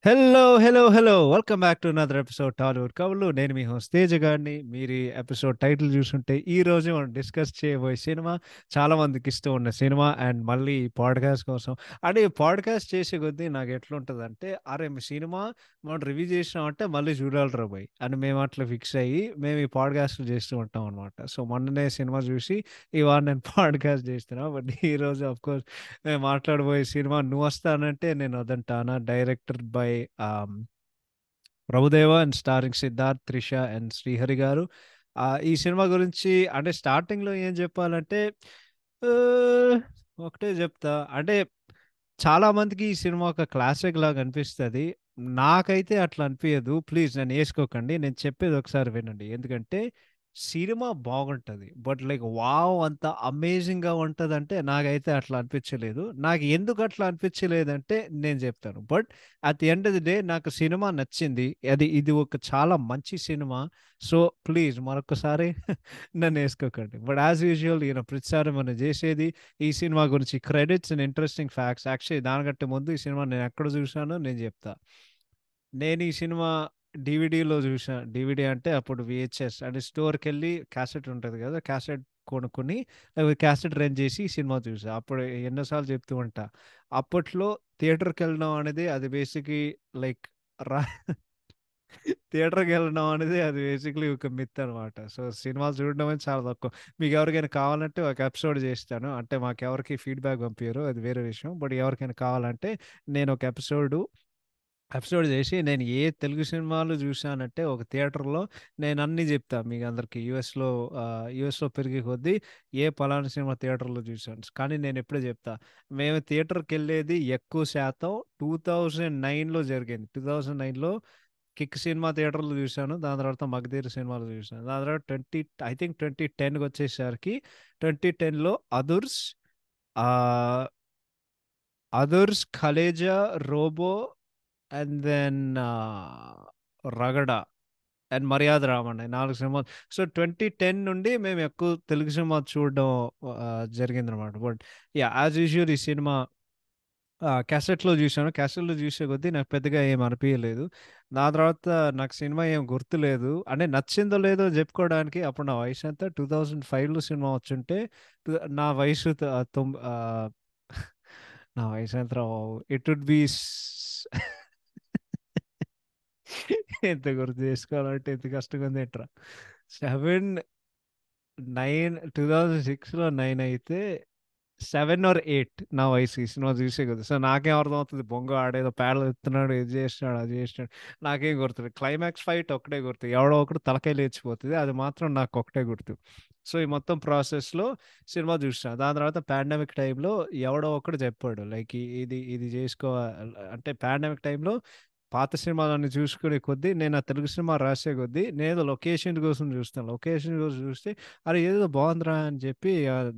Hello hello hello welcome back to another episode Tollywood కబుర్లు. నేను మీ host Teja గారిని. మీరు ఈ ఎపిసోడ్ టైటిల్ చూసుంటే ఈ రోజు మనం డిస్కస్ చేయబోయే సినిమా చాలా మందికి ఇష్టం ఉన్న సినిమా. అండ్ మళ్ళీ ఈ పాడ్కాస్ట్ కోసం అంటే ఈ పాడ్కాస్ట్ చేసే కొద్దీ నాకు ఎట్లుంటుంది అంటే, అరే మీ సినిమా మనం రివ్యూ చేసినామంటే మళ్ళీ చూడాలి బాయ్ అని మేము అట్లా ఫిక్స్ అయ్యి మేము ఈ పాడ్కాస్ట్లు చేస్తూ ఉంటాం అనమాట. సో మొన్ననే సినిమా చూసి ఇవాళ నేను పాడ్కాస్ట్ చేస్తున్నా. బట్ ఈ రోజు ఆఫ్ కోర్స్ నేను మాట్లాడబోయే సినిమా నువ్వు వస్తానంటే నేను వద్దంటానా, director by Prabhudeva and starring Siddharth, Trisha and Srihari garu. ఈ సినిమా గురించి అంటే స్టార్టింగ్లో ఏం చెప్పాలంటే, ఆ, ఒకటే చెప్తా అంటే చాలా మందికి ఈ సినిమా ఒక క్లాసిక్ లాగా అనిపిస్తుంది. నాకైతే అట్లా అనిపించదు. ప్లీజ్ నన్ను వేసుకోకండి, నేను చెప్పేది ఒకసారి వినండి. ఎందుకంటే సినిమా బాగుంటుంది, బట్ లైక్ వావ్ అంత అమేజింగ్ గా ఉంటది అంటే నాకైతే అట్లా అనిపించలేదు. నాకు ఎందుకు అట్లా అనిపించలేదంటే నేను చెప్తాను. But at the end of the day నాకు సినిమా నచ్చింది. ఇది ఒక చాలా మంచి సినిమా. సో ప్లీజ్ మరొకసారి నన్ను వేసుకోకండి. బట్ యాజ్ యూజువల్ ఈయన ప్రతిసారి మనం చేసేది ఈ సినిమా గురించి credits and interesting facts. Actually దానికంటే ముందు ఈ సినిమా నేను ఎక్కడ చూసానో నేను చెప్తా. నేను ఈ సినిమా డివిడిలో చూసాను. డివిడి అంటే అప్పుడు విహెచ్ఎస్ అంటే స్టోర్కి వెళ్ళి క్యాసెట్ ఉంటుంది కదా, క్యాసెట్ కొనుక్కొని క్యాసెట్ రెంట్ చేసి ఈ సినిమా చూసా. అప్పుడు ఎన్నోసార్లు చెప్తూ ఉంటా, అప్పట్లో థియేటర్కి వెళ్ళడం అనేది అది బేసిక్లీ లైక్ రా థియేటర్కి వెళ్ళడం అనేది అది బేసిక్లీ ఒక మిత్ అనమాట. సో సినిమాలు చూడడం అనేది చాలా తక్కువ. మీకు ఎవరికైనా కావాలంటే ఒక ఎపిసోడ్ చేస్తాను. అంటే మాకు ఎవరికి ఫీడ్బ్యాక్ పంపించారు, అది వేరే విషయం. బట్ ఎవరికైనా కావాలంటే నేను ఒక ఎపిసోడ్ చేసి నేను ఏ తెలుగు సినిమాలు చూశానంటే ఒక థియేటర్లో నేను అన్ని చెప్తా మీకు అందరికి. యుఎస్లో పెరిగే కొద్దీ ఏ పలానా సినిమా థియేటర్లో చూశాను. కానీ నేను ఎప్పుడే చెప్తా, మేము థియేటర్కి వెళ్ళేది ఎక్కువ శాతం 2009లో జరిగింది. 2009లో కిక్ సినిమా థియేటర్లో చూశాను. దాని తర్వాత మగధీర సినిమాలు చూశాను. దాని తర్వాత ఐ థింక్ 2010కి వచ్చేసరికి 2010లో Adhurs, Khaleja, Robo and then Ragada and Maryada Ramanna, ఈ నాలుగు సినిమాలు. సో 2010 నుండి మేము ఎక్కువ తెలుగు సినిమా చూడడం జరిగింది అనమాట. బట్ యా యాజ్ యూజువల్ ఈ సినిమా క్యాసెట్లో చూశాను. క్యాసెట్లో చూసే కొద్దీ నాకు పెద్దగా ఏం అనిపించలేదు. దాని తర్వాత నాకు సినిమా ఏం గుర్తులేదు. అంటే నచ్చిందో లేదో చెప్పుకోవడానికి అప్పుడు నా వయసు ఎంత, 2005లో సినిమా వచ్చుంటే నా వయసు నా వయసు ఎంత, ఇట్ వుడ్ బి ఎంత గుర్తు చేసుకోవాలంటే ఎంత కష్టంగా ఉంది ఏంట్రా. 2006లో 9 అయితే 7 or 8 నా వయసు ఈ సినిమా చూసే కదా. సో నాకేం అర్థం అవుతుంది, బొంగ ఆడేదో పేడలు ఎత్తున్నాడు, ఇది చేస్తున్నాడు, అది చేస్తున్నాడు. నాకేం గుర్తుంది, క్లైమాక్స్ ఫైట్ ఒకటే గుర్తు, ఎవడో ఒకడు తలకాయ లేచిపోతుంది, అది మాత్రం నాకు ఒకటే గుర్తు. సో ఈ మొత్తం ప్రాసెస్లో సినిమా చూసాను. దాని తర్వాత పాండమిక్ టైంలో ఎవడో ఒకడు చెప్పాడు లైక్ ఇది ఇది చేసుకో అంటే. పాండమిక్ టైంలో పాత సినిమాలన్నీ చూసుకునే కొద్దీ నేను ఆ తెలుగు సినిమా రాసే కొద్దీ నేను లొకేషన్ కోసం చూస్తాను. లొకేషన్ కోసం చూస్తే అరే ఏదో బాగుందిరా అని చెప్పి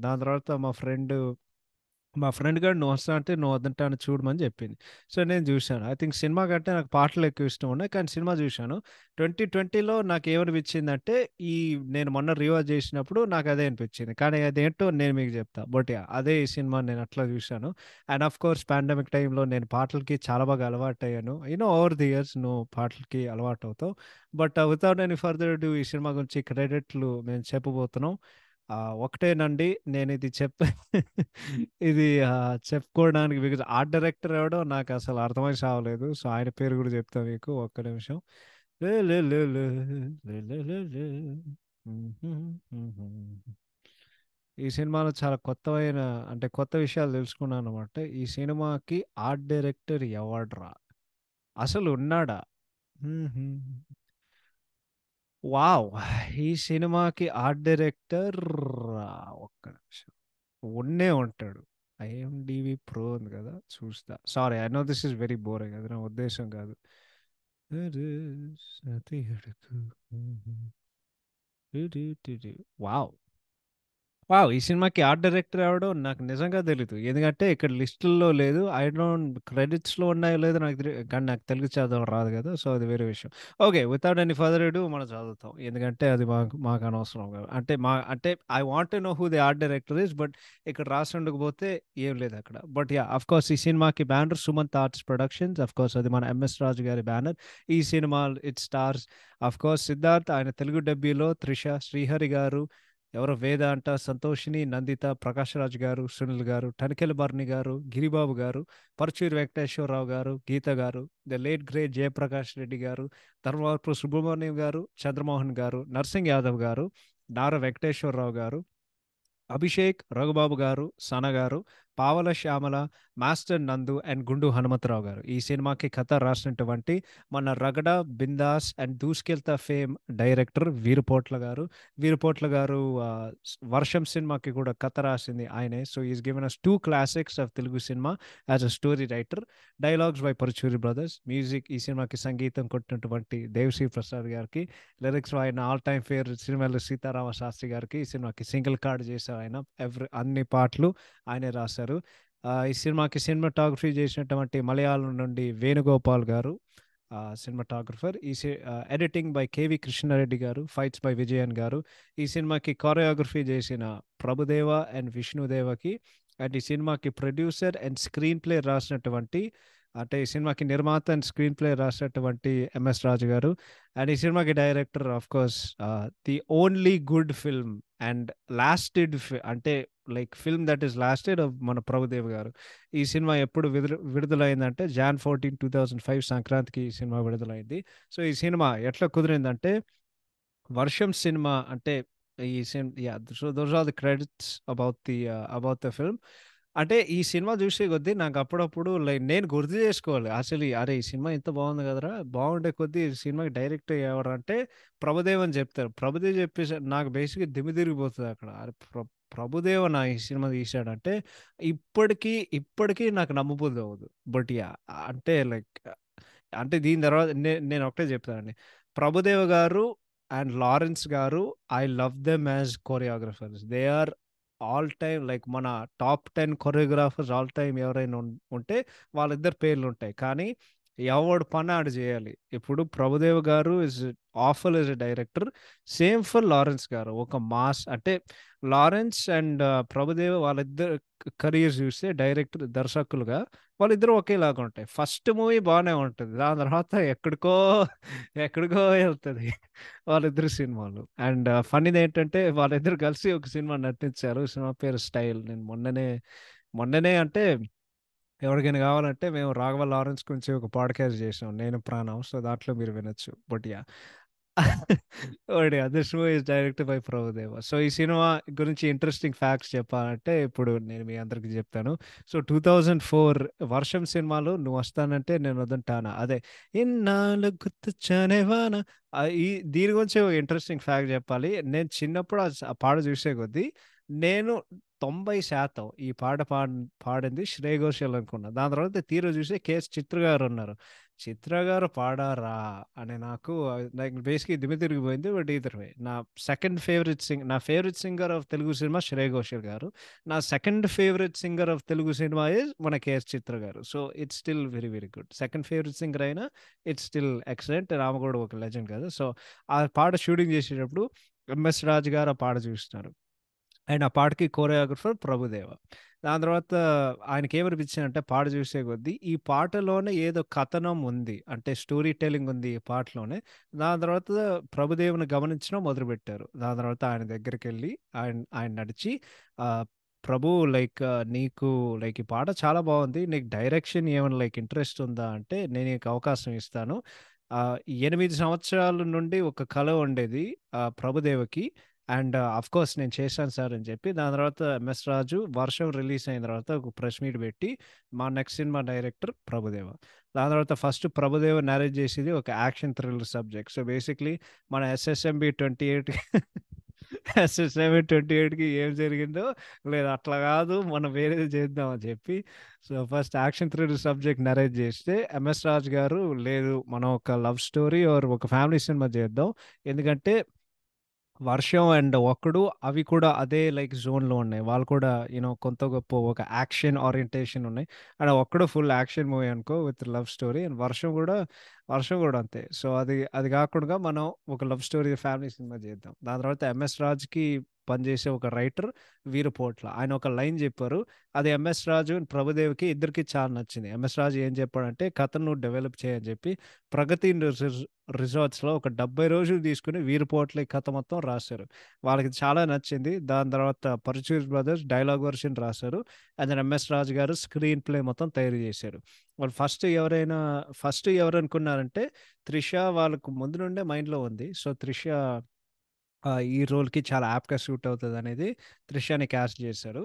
దాని తర్వాత మా ఫ్రెండ్ గారు నువ్వు వస్తా అంటే నువ్వు వద్దంటా అని చూడమని చెప్పింది. సో నేను చూశాను. ఐ థింక్ సినిమా కంటే నాకు పాటలు ఎక్కువ ఇష్టం ఉన్నాయి, కానీ సినిమా చూశాను. 2020లో నాకు ఏమనిపించిందంటే, ఈ నేను మొన్న రివాజ్ చేసినప్పుడు నాకు అదే అనిపించింది. కానీ అదేంటో నేను మీకు చెప్తా. బట్ అదే ఈ సినిమా నేను అట్లా చూశాను. అండ్ ఆఫ్ కోర్స్ పాండమిక్ టైంలో నేను పాటలకి చాలా బాగా అలవాటు అయ్యాను. ఓవర్ ది ఇయర్స్ నువ్వు పాటలకి అలవాటు అవుతావు. But without any further due ఈ సినిమా గురించి క్రెడిట్లు మేము చెప్పబోతున్నాం. ఒకటేనండి నేను ఇది ఇది చెప్పుకోవడానికి, బికాజ్ ఆర్ట్ డైరెక్టర్ ఎవడో నాకు అసలు అర్థమై సావలేదు. సో ఆయన పేరు కూడా చెప్తా మీకు, ఒక్క నిమిషం. లే లే లే లే, లే లే లే లే. ఈ సినిమాలో చాలా కొత్తమైన అంటే కొత్త విషయాలు తెలుసుకున్నాను అనమాట. ఈ సినిమాకి ఆర్ట్ డైరెక్టర్ ఎవడ్రా, అసలు ఉన్నాడా? వావ్. ఈ సినిమాకి ఆర్ట్ డైరెక్టర్ ఒక్క నిమిషం ఉన్నే ఉంటాడు. ఐఎండిబి ప్రో ఉంది కదా, చూస్తా. Sorry, I know this is very boring, అది నా ఉద్దేశం కాదు. వావ్. వావ్! ఈ సినిమాకి ఆర్ట్ డైరెక్టర్ ఎవడో నాకు నిజంగా తెలీదు. ఎందుకంటే ఇక్కడ లిస్టుల్లో లేదు. ఐ డోంట్ క్రెడిట్స్‌లో ఉన్నాయో లేదో నాకు కానీ నాకు తెలుగు చదవడం రాదు కదా! సో, అది వేరే విషయం. ఓకే. వితౌట్ ఎనీ ఫర్దర్ అడూ మనం చదువుతాం. ఎందుకంటే అది మాకు అనవసరం కదా! అంటే I want to know who the art director is. But ఇక్కడ రాసి ఉండకపోతే ఏం లేదక్కడ. But yeah! ఆఫ్‌కోర్స్ ఈ సినిమాకి banner Sumanth arts productions. Of course అది మన ఎంఎస్ రాజు గారి బ్యానర్. ఈ cinema it stars of course Siddharth, ఆయన తెలుగు డబ్బీలో త్రిష, శ్రీహరి గారు, ఎవరో వేదాంత, సంతోషిని, నందిత, ప్రకాష్ రాజ్ గారు, సునీల్ గారు, తనికెల భరణి గారు, గిరిబాబు గారు, పరుచూరి వెంకటేశ్వరరావు గారు, గీత గారు, the late great Jayaprakash Reddy గారు, ధర్మవరపు సుబ్రహ్మణ్యం గారు, చంద్రమోహన్ గారు, నర్సింగ్ యాదవ్ గారు, నార వెంకటేశ్వరరావు గారు, అభిషేక్, రఘుబాబు గారు, సన గారు, పావల శ్యామల, మాస్టర్ నందు అండ్ గుండు హనుమంతరావు గారు. ఈ సినిమాకి కథ రాసినటువంటి మన Ragada, Bindaas and Dhoosukeltha fame director Veerupotla గారు. వీరుపోట్ల గారు వర్షం సినిమాకి కూడా కథ రాసింది ఆయనే. So is given us two classics of Telugu cinema as a story writer. Dialogues by Paruchuri brothers. Music ఈ సినిమాకి సంగీతం కొట్టినటువంటి దేవిశ్రీ ప్రసాద్ గారికి. లిరిక్స్ ఆయన ఆల్ టైమ్ ఫేవరెట్ సినిమాలు సీతారామ శాస్త్రి గారికి. ఈ సినిమాకి సింగిల్ కార్డ్ చేశారు ఆయన. అన్ని పాటలు ఆయనే రాశారు. ఈ సినిమాకి సినిమాటోగ్రఫీ చేసినటువంటి మలయాళం నుండి Venugopal garu cinematographer. Editing by KV Krishna Reddy garu. Fights by Vijayan గారు. ఈ సినిమాకి కోరియోగ్రఫీ చేసిన ప్రభుదేవ అండ్ విష్ణుదేవకి. అండ్ ఈ సినిమాకి ప్రొడ్యూసర్ అండ్ స్క్రీన్ ప్లే రాసినటువంటి, అంటే ఈ సినిమాకి నిర్మాత అండ్ స్క్రీన్ ప్లే రాసినటువంటి ఎంఎస్ రాజు గారు. అండ్ ఈ సినిమాకి director of course the only good film and lasted అంటే like film that is lasted మన ప్రభుదేవ్ గారు. ఈ సినిమా ఎప్పుడు విడుదలైందంటే జాన్ 14, 2005 సంక్రాంతికి ఈ సినిమా విడుదలైంది. సో ఈ సినిమా ఎట్లా కుదిరిందంటే వర్షం సినిమా అంటే ఈ సినిమా, so those are the credits about the film. అంటే ఈ సినిమా చూసే కొద్దీ నాకు అప్పుడప్పుడు లైక్ నేను గుర్తు చేసుకోవాలి అసలు అరే ఈ సినిమా ఇంత బాగుంది కదరా, బాగుండే కొద్దీ ఈ సినిమాకి డైరెక్ట్ ఎవరు అంటే ప్రభుదేవ్ అని చెప్తారు. ప్రభుదేవ్ చెప్పేసి నాకు బేసిక్గా దిమ్మి తిరిగిపోతుంది అక్కడ. అరే ప్రభుదేవ నా ఈ సినిమా తీశాడంటే ఇప్పటికీ ఇప్పటికీ నాకు నమ్మబుద్ధి అవ్వదు. బట్ యా అంటే లైక్ అంటే దీని తర్వాత నేను ఒకటే చెప్తానండి. ప్రభుదేవ గారు అండ్ లారెన్స్ గారు, I love them as choreographers. They are all time like మన టాప్ 10 కొరియోగ్రాఫర్స్ ఆల్ టైమ్ ఎవరైనా ఉంటే వాళ్ళిద్దరు పేర్లు ఉంటాయి. కానీ ఎవడు పని ఆడు చేయాలి. ఇప్పుడు ప్రభుదేవ్ గారు is offer is a director. Same for Lawrence గారు. ఒక మాస్ అంటే లారెన్స్ అండ్ ప్రభుదేవ్ వాళ్ళిద్దరు కెరియర్స్ చూస్తే డైరెక్టర్ దర్శకులుగా వాళ్ళిద్దరూ ఒకేలాగా ఉంటాయి. ఫస్ట్ మూవీ బాగానే ఉంటుంది. దాని తర్వాత ఎక్కడికో ఎక్కడికో వెళ్తుంది వాళ్ళిద్దరు సినిమాలు. అండ్ ఫన్నీది ఏంటంటే వాళ్ళిద్దరు కలిసి ఒక సినిమా నటించారు. సినిమా పేరు స్టైల్. నేను మొన్ననే అంటే ఎవరికైనా కావాలంటే మేము రాఘవ లారెన్స్ గురించి ఒక పాడ్కాస్ట్ చేసాం నేను ప్రాణం. సో దాంట్లో మీరు వినొచ్చు. బట్ యా ఒకటి this movie is directed by Prabhudeva. So ఈ సినిమా గురించి ఇంట్రెస్టింగ్ ఫ్యాక్ట్స్ చెప్పాలంటే ఇప్పుడు నేను మీ అందరికి చెప్తాను. సో 2004 వర్షం సినిమాలో నువ్వు వస్తానంటే నేను వద్దంటానా, అదే ఇన్నాళ్ళు గుర్తొచ్చానేవాన, ఈ దీని గురించి ఇంట్రెస్టింగ్ ఫ్యాక్ట్ చెప్పాలి. నేను చిన్నప్పుడు ఆ పాట చూసే కొద్దీ నేను 90% ఈ పాట పాడింది శ్రేయ ఘోషాల్ అనుకున్నా. దాని తర్వాత తీరు చూసి కేఎస్ చిత్ర గారు ఉన్నారు. చిత్ర గారు పాడారా అని నాకు బేసిక్గా దిమ్మ తిరిగిపోయింది. బట్ ఈదర్ వే నా favourite singer of Telugu cinema Shreya Ghoshal గారు. నా second favourite singer of Telugu cinema is మన కేఎస్ చిత్ర గారు. So it's still very very good. Second favourite singer అయినా ఇట్స్ స్టిల్ ఎక్సలెంట్. ఆమె కూడా ఒక లెజెండ్ కదా. సో ఆ పాట షూటింగ్ చేసేటప్పుడు ఎంఎస్ రాజు గారు ఆ పాట చూస్తున్నారు. అండ్ ఆ పాటకి కోరియోగ్రఫర్ ప్రభుదేవ. దాని తర్వాత ఆయనకి ఏమనిపించిందంటే పాట చూసే కొద్దీ ఈ పాటలోనే ఏదో కథనం ఉంది, అంటే స్టోరీ టెల్లింగ్ ఉంది ఈ పాటలోనే. దాని తర్వాత ప్రభుదేవుని గమనించడం మొదలుపెట్టారు. దాని తర్వాత ఆయన దగ్గరికి వెళ్ళి ఆయన నడిచి ఆ, ప్రభు లైక్ నీకు లైక్ ఈ పాట చాలా బాగుంది, నీకు డైరెక్షన్ ఏమైనా లైక్ ఇంట్రెస్ట్ ఉందా అంటే నేను నీకు అవకాశం ఇస్తాను. ఆ, 8 సంవత్సరాల నుండి ఒక కళ ఉండేది ప్రభుదేవకి. అండ్ అఫ్ కోర్స్ నేను చేశాను సార్ అని చెప్పి దాని తర్వాత ఎంఎస్ రాజు వర్షం రిలీజ్ అయిన తర్వాత ఒక ప్రెస్ మీట్ పెట్టి మా నెక్స్ట్ సినిమా డైరెక్టర్ ప్రభుదేవ. దాని తర్వాత ఫస్ట్ ప్రభుదేవ narrate చేసేది ఒక action thriller subject. So basically మన SSMB 28 SSMB 28కి ఏం జరిగిందో లేదు అట్లా కాదు మనం వేరేది చేద్దాం అని చెప్పి so first action thriller subject narrate చేస్తే ఎంఎస్ రాజు గారు లేదు మనం ఒక లవ్ స్టోరీ ఆర్ ఒక ఫ్యామిలీ సినిమా చేద్దాం. ఎందుకంటే వర్షం అండ్ ఒక్కడు అవి కూడా అదే లైక్ జోన్‌లో ఉన్నాయి. వాళ్ళు కూడా కొంత గొప్పో ఒక యాక్షన్ ఓరియంటేషన్ ఉన్నాయి. అండ్ ఒక్కడు ఫుల్ యాక్షన్ మూవీ అనుకో విత్ లవ్ స్టోరీ. అండ్ వర్షం గూడా అంతే. సో, అది అది గాకుండా మనం ఒక లవ్ స్టోరీ ఫ్యామిలీ సినిమా చేద్దాం. దాని తర్వాత 'ఎంఎస్ రాజుకి' పనిచేసే ఒక రైటర్ 'వీరపోట్ల.' ఆయన ఒక లైన్ చెప్పారు. అది 'ఎంఎస్ రాజు' అండ్ 'ప్రభుదేవకి' ఇద్దరికీ చాలా నచ్చింది. 'ఎంఎస్ రాజు' ఏం చెప్పాడంటే, "కథను నువ్వు డెవలప్ చెయి" అని చెప్పి 'ప్రగతి రిసార్ట్స్‌లో ఒక 70 రోజులు తీసుకొని 'వీరపోట్ల' ఈ కథ మొత్తం రాశారు. వాళ్ళకి చాలా నచ్చింది. దాని తర్వాత 'పరుచూరి బ్రదర్స్' డైలాగ్ వెర్షన్ రాశారు. అండ్ దెన్ 'ఎంఎస్ రాజు' గారు స్క్రీన్ ప్లే మొత్తం తయారు చేశారు. వాళ్ళు ఫస్ట్ ఎవరనుకున్నారంటే 'త్రిష' వాళ్ళకు ముందు నుండే మైండ్‌లో ఉంది. సో, 'త్రిష' ఈ రోల్‌కి చాలా యాప్ట్‌గా సూట్ అవుతదనేది 'త్రిషని' కాస్ట్ చేశారు.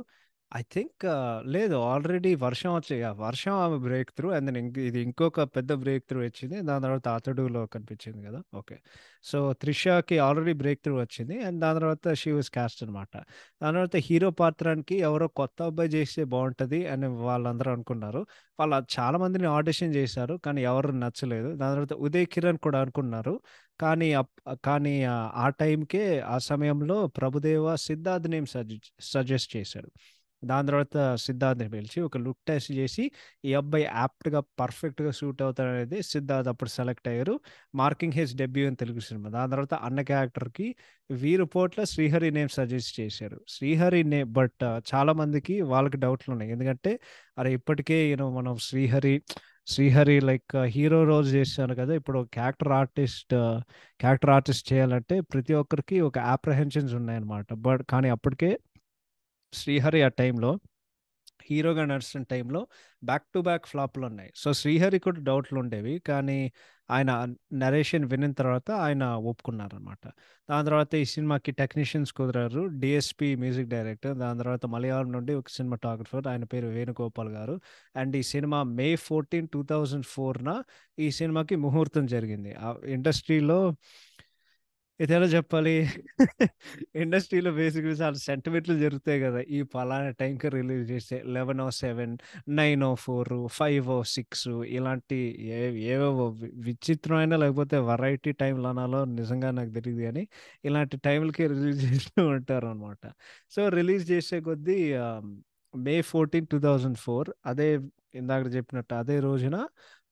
ఐ థింక్ లేదు ఆల్రెడీ 'వర్షం' ఆమె బ్రేక్ త్రూ అండ్ దెన్ ఇది ఇంకొక పెద్ద బ్రేక్ త్రూ వచ్చింది. దాని తర్వాత 'అతడులో' కనిపించింది కదా! ఓకే. సో, 'త్రిషకి' ఆల్రెడీ బ్రేక్ త్రూ వచ్చింది. అండ్ దాని తర్వాత షీ వాస్ కాస్ట్ అనమాట. దాని తర్వాత హీరో పాత్రానికి ఎవరో కొత్త అబ్బాయి చేస్తే బావుంటది అని వాళ్ళందరూ అనుకున్నారు. వాళ్ళు చాలా మందిని ఆడిషన్ చేశారు. కానీ ఎవరు నచ్చలేదు. దాని తర్వాత 'ఉదయ్ కిరణ్' కూడా అనుకున్నారు. కానీ ఆ టైంకే ఆ సమయంలో ప్రభుదేవ సిద్ధార్థ్ నేమ్ సజెస్ట్ చేశాడు. దాని తర్వాత సిద్ధార్థ్‌ని పిలిచి ఒక లుక్ టెస్ట్ చేసి, ఈ అబ్బాయి పర్ఫెక్ట్‌గా సూట్ అవుతాడనేది సిద్ధార్థ్ అప్పుడు సెలెక్ట్ అయ్యారు. Marking his debut in Telugu cinema. దాని తర్వాత అన్న క్యారెక్టర్‌కి వీరుపోట్ల శ్రీహరి నేమ్ సజెస్ట్ చేశారు. శ్రీహరి బట్ చాలా మందికి వాళ్ళకి డౌట్లున్నాయి. ఎందుకంటే అరే! ఇప్పటికే మనం శ్రీహరి లైక్ హీరో రోల్స్ చేశాను కదా! ఇప్పుడు క్యారెక్టర్ ఆర్టిస్ట్ చేయాలంటే ప్రతి ఒక్కరికి ఒక అప్రహెన్షన్స్ ఉన్నాయన్నమాట. కానీ అప్పటికే శ్రీహరి ఆ టైంలో హీరోగా నడుస్తున్న టైంలో బ్యాక్ టు బ్యాక్ ఫ్లాప్‌లున్నాయి. సో, శ్రీహరికి కూడా డౌట్‌లుండేవి. కానీ ఆయన నరేషన్ వినిన తర్వాత ఆయన ఒప్పుకున్నారనమాట. దాని తర్వాత ఈ సినిమాకి టెక్నీషియన్స్ కుదిరారు. DSP music director. దాని తర్వాత మలయాళం నుండి ఒక సినిమాటోగ్రఫర్. ఆయన పేరు వేణుగోపాల్ గారు. అండ్ ఈ సినిమా మే 14, 2004న ఈ సినిమాకి ముహూర్తం జరిగింది. ఇండస్ట్రీలో ఇదెలా చెప్పాలి? ఇండస్ట్రీలో బేసిక్‌గా చాలా సెంటిమెంట్లు జరుగుతాయి గదా! ఈ పలానా టైంకి రిలీజ్ చేస్తే 11:07, 9:04, 5:06 ఇలాంటి ఏ ఏవేవో విచిత్రమైన లేకపోతే వెరైటీ టైమ్‌లు అనాలో నిజంగా నాకు తెలీదు గానీ, ఇలాంటి టైంలకి రిలీజ్ చేస్తూ ఉంటారనమాట. సో, రిలీజ్ చేసే కొద్దీ మే 14, 2004 ఇందాక చెప్పినట్టు అదే రోజున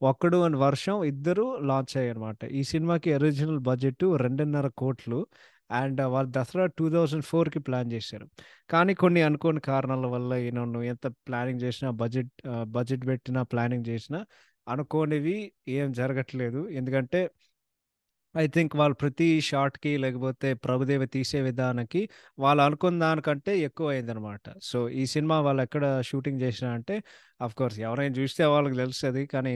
'ఒక్కడు' అండ్ 'వర్షం' ఇద్దరు లాంచ్ అయ్యాయన్నమాట. ఈ సినిమాకి ఒరిజినల్ బడ్జెట్ 2.5 కోట్లు అండ్ వాళ్ళు దసరా 2004కి ప్లాన్ చేశారు. కానీ కొన్ని అనుకోని కారణాల వల్ల నువ్వు ఎంత ప్లానింగ్ చేసినా బడ్జెట్ పెట్టినా, ప్లానింగ్ చేసినా అనుకోనివి ఏం జరగట్లేదు. ఎందుకంటే ఐ థింక్ వాళ్ళు ప్రతి షాట్‌కి లేకపోతే ప్రభుదేవ తీసే విధానానికి వాళ్ళు అనుకున్న దానికంటే ఎక్కువయిందనమాట. సో, ఈ సినిమా వాళ్ళెక్కడ షూటింగ్ చేసినా అంటే ఆఫ్‌కోర్స్ ఎవరైనా చూస్తే వాళ్ళకి తెలుస్తది. కానీ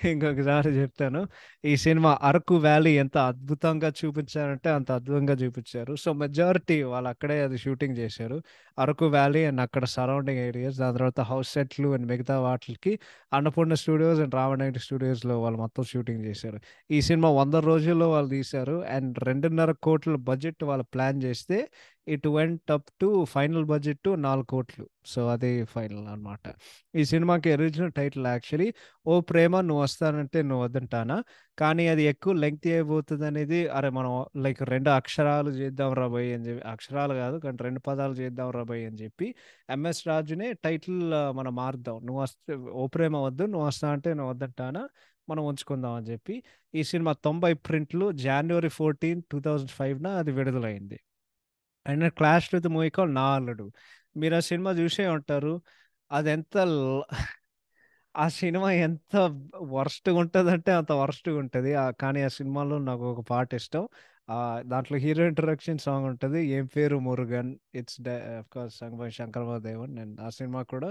ఇంకొకసారి చెప్తాను. ఈ సినిమా అరకు వ్యాలీ ఎంత అద్భుతంగా చూపించారంటే అంత అద్భుతంగా చూపించారు. సో, మెజారిటీ వాళ్ళక్కడే అది షూటింగ్ చేశారు. అరకు వ్యాలీ అండ్ అక్కడ సరౌండింగ్ ఏరియాస్ దాని తర్వాత హౌస్ సెట్లు అండ్ మిగతా వాటిలకి అన్నపూర్ణ స్టూడియోస్ అండ్ రామానాయుడు స్టూడియోస్‌లో వాళ్ళు మొత్తం షూటింగ్ చేశారు. ఈ సినిమా 100 రోజుల్లో వాళ్ళు తీశారు. అండ్ 2.5 కోట్ల బడ్జెట్ వాళ్ళు ప్లాన్ చేస్తే it went up to final budget 4 కోట్లు. సో, అది ఫైనల్ అనమాట. ఈ సినిమాకి ఒరిజినల్ టైటిల్ యాక్చువల్లీ 'ఓ ప్రేమ నువ్వొస్తానంటే నువ్వొద్దంటానా' కానీ అది ఎక్కువ లెంగ్తీ అయిపోతదనేది మనం లైక్ 2 అక్షరాలు చేద్దాంరా బయ్ అని చెప్పి అక్షరాలు కాదు కానీ 2 పదాలు చేద్దాంరా బయ్ అని చెప్పి ఎంఎస్ రాజునే టైటిల్ మనం మారుద్దాం. 'ఓ ప్రేమ వద్దు నువ్వొస్తా అంటే నువ్వొద్దంటానా' మనం ఉంచుకుందాం అని చెప్పి ఈ సినిమా 90 ప్రింట్లు జనవరి 14, 2005న అది విడుదలైంది. And 'clash with movie called నా అల్లుడు.' మీరు ఆ సినిమా చూసే ఉంటారు. అదెంత ల్ ఆ సినిమా ఎంత వరస్ట్‌గా ఉంటదంటే అంత వరస్ట్‌గా ఉంటది. కానీ ఆ సినిమాలో నాకొక పాటిష్టం. దాంట్లో హీరో ఇంట్రడక్షన్ సాంగ్ ఉంటది. 'ఏం పేరు Murugan' of course sung by Shankar Mahadevan and ఆ సినిమా కూడా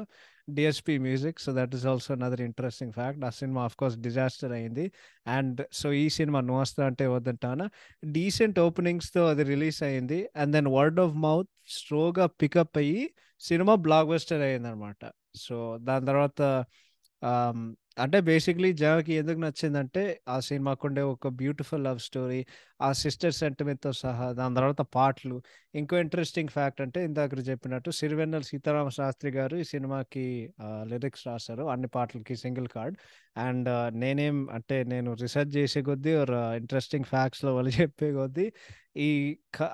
DSP music. So, that is also another interesting fact. ఆ సినిమా ఆఫ్‌కోర్స్ డిజాస్టర్ అయింది. అండ్ సో, ఈ సినిమా 'నువ్వొస్తా అంటే వద్దంటానా' డీసెంట్ ఓపెనింగ్స్‌తో అది రిలీజ్ అయింది. And then word of mouth స్లోగా పికప్ అయ్యి సినిమా బ్లాక్ బస్టర్ అయిందనమాట. సో, దాని తర్వాత ఆహ్, అంటే బేసిక్‌లీ జనాలకి ఎందుకు నచ్చిందంటే, ఆ సినిమాకుండే ఒక బ్యూటిఫుల్ లవ్ స్టోరీ, ఆ సిస్టర్ సెంటిమెంట్‌తో సహా, దాని తర్వాత పాటలు. ఇంకో ఇంట్రెస్టింగ్ ఫ్యాక్ట్ అంటే ఇందాకడ చెప్పినట్టు సిరివెన్నెల సీతారామ శాస్త్రి గారు ఈ సినిమాకి లిరిక్స్ రాశారు. అన్ని పాటలకి సింగిల్ కార్డ్. అండ్ నేను రిసర్చ్ చేసే కొద్దీ ఇంట్రెస్టింగ్ ఫ్యాక్ట్స్‌లో వాళ్ళు చెప్పే కొద్దీ ఈ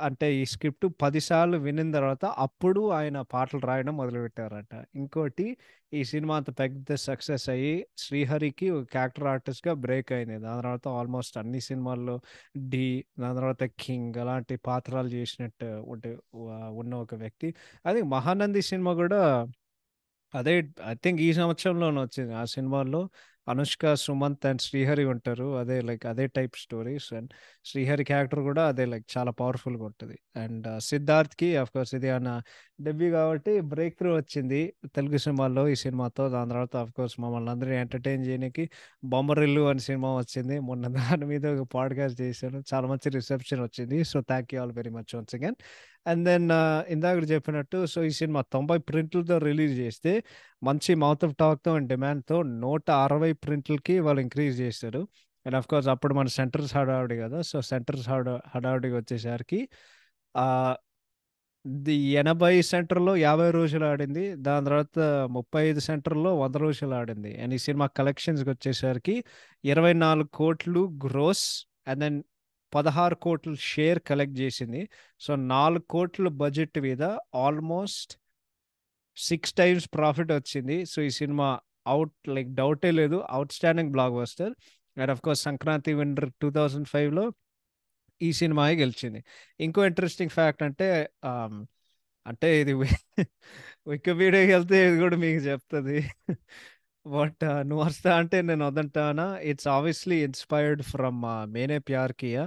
అంటే ఈ స్క్రిప్ట్ 10 సార్లు వినిన తర్వాత అప్పుడు ఆయన పాటలు రాయడం మొదలుపెట్టారట. ఇంకోటి ఈ సినిమా అంత పెద్ద సక్సెస్ అయ్యి శ్రీహరికి ఒక క్యారెక్టర్ ఆర్టిస్ట్‌గా బ్రేక్ అయింది. దాని తర్వాత ఆల్మోస్ట్ అన్ని సినిమాల్లో 'ఢీ' దాని తర్వాత 'కింగ్' అలాంటి పాత్రలు చేసినట్టు ఉన్న ఒక వ్యక్తి. అది 'మహానంది' సినిమా గూడా అదే ఐ థింక్ ఈ సంవత్సరంలోనే వచ్చింది. ఆ సినిమాలో అనుష్క, సుమంత్ అండ్ శ్రీహరి ఉంటారు. అదే లైక్ అదే type stories and Srihari character కూడా అదే లైక్ చాలా పవర్‌ఫుల్‌గా ఉంటది. అండ్ సిద్ధార్థ్‌కి ఆఫ్‌కోర్స్ ఇది ఆయన డెబ్యూ కాబట్టి బ్రేక్ త్రూ వచ్చింది తెలుగు సినిమాల్లో ఈ సినిమాతో. దాని తర్వాత ఆఫ్‌కోర్స్ మమ్మల్ని అందరిని ఎంటర్‌టైన్ చేయనీకి 'బొమ్మరిల్లు' అనే సినిమా వచ్చింది. మొన్న దాని మీద ఒక పాడ్‌కాస్ట్ చేశాను. చాలా మంచి రిసెప్షన్ వచ్చింది. So, thank you all very much once again. And then ఇందాక చెప్పినట్టు సో, ఈ సినిమా 90 ప్రింట్‌లతో రిలీజ్ చేస్తే మంచి మౌత్ ఆఫ్ టాక్‌తో అండ్ డిమాండ్‌తో 160 ప్రింట్‌లకి వాళ్ళు ఇంక్రీజ్ చేశారు. అండ్ ఆఫ్‌కోర్స్ అప్పుడు మన సెంటర్స్ హడావిడి కదా! సో, సెంటర్స్ హడావిడిగా వచ్చేసరికి ఆహ్, 80 సెంటర్‌లో 50 రోజులు ఆడింది. దాని తర్వాత 35 సెంటర్‌లో 100 రోజులు ఆడింది. అండ్ ఈ సినిమా కలెక్షన్స్‌కొచ్చేసరికి 24,00,00,000 gross and then 16,00,00,000 share collect చేసింది. సో, 4,00,00,000 బడ్జెట్ మీద ఆల్మోస్ట్ 6 టైమ్స్ ప్రాఫిట్ వచ్చింది. సో, ఈ సినిమా లైక్ డౌటే లేదు. Outstanding blockbuster. And of course Sankranti winner 2005లో ఈ సినిమాయే గెలిచింది. ఇంకో ఇంట్రెస్టింగ్ ఫ్యాక్ట్ అంటే ఆహ్, అంటే ఇది వికీపీడియాకెళ్తే ఇది గూడా మీకు చెప్తది. బట్ నువ్వొస్తా అంటే నేను వద్దంటానా? It's obviously inspired from 'Maine Pyar Kiya'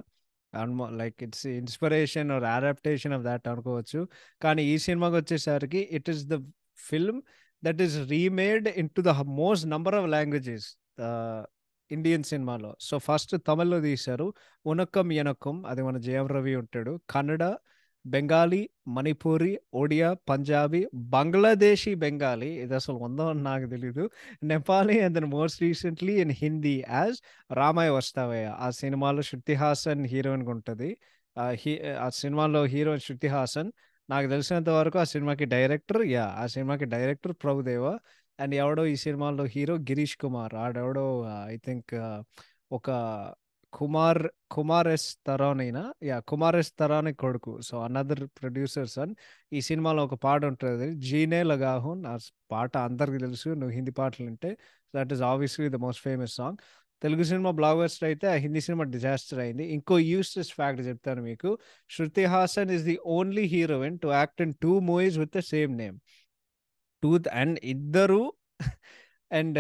like it's inspiration or adaptation of thought అనుకోవచ్చు. కానీ ఈ సినిమాకొచ్చేసరికి it is the film that is remade into the most number of languages ah, Indian సినిమాలో. సో, ఫస్ట్ తమిళ్‌లో తీశారు. 'ఉనక్కం ఎనక్కం' అది మన 'జయం రవి' ఉంటాడు. కన్నడ, బెంగాలీ, మణిపూరి, ఒడియా, పంజాబీ, బంగ్లాదేశీ బెంగాలీ ఇదసలు ఉందో అని నాకు తెలీదు. Nepali and then most recently in Hindi as 'Ramaiya Vastavaiya' ఆ సినిమాలో 'శృతి హాసన్' హీరోయిన్‌గా ఉంటది. ఆహ్, హి ఆ సినిమాలో హీరోయిన్ 'శృతి హాసన్' నాకు తెలిసినంత వరకు ఆ సినిమాకి డైరెక్టర్ ఆ సినిమాకి డైరెక్టర్ ప్రభుదేవా. అండ్ ఎవడో ఈ సినిమాలో హీరో 'గిరీష్ కుమార్' ఆడెవడో ఐ థింక్ ఒక కుమార్ 'కుమార్ ఎస్ తరానీనా?' కుమార్ ఎస్ తరానీ కొడుకు. So, another producer son. ఈ సినిమాలో ఒక పాట ఉంటది. 'జీనే లగా హూన్' పాట అందరికి తెలుసు. నువ్వు హిందీ పాటలింటే. That is obviously the most famous song. Telugu cinema blockbuster అయితే, ఆ హిందీ సినిమా డిజాస్టర్ అయింది. ఇంకో యూస్‌లెస్ ఫ్యాక్ట్ చెప్తాను మీకు. 'Shruti Haasan' is the only heroine to act in 2 movies with the same name. And ఇద్దరు అండ్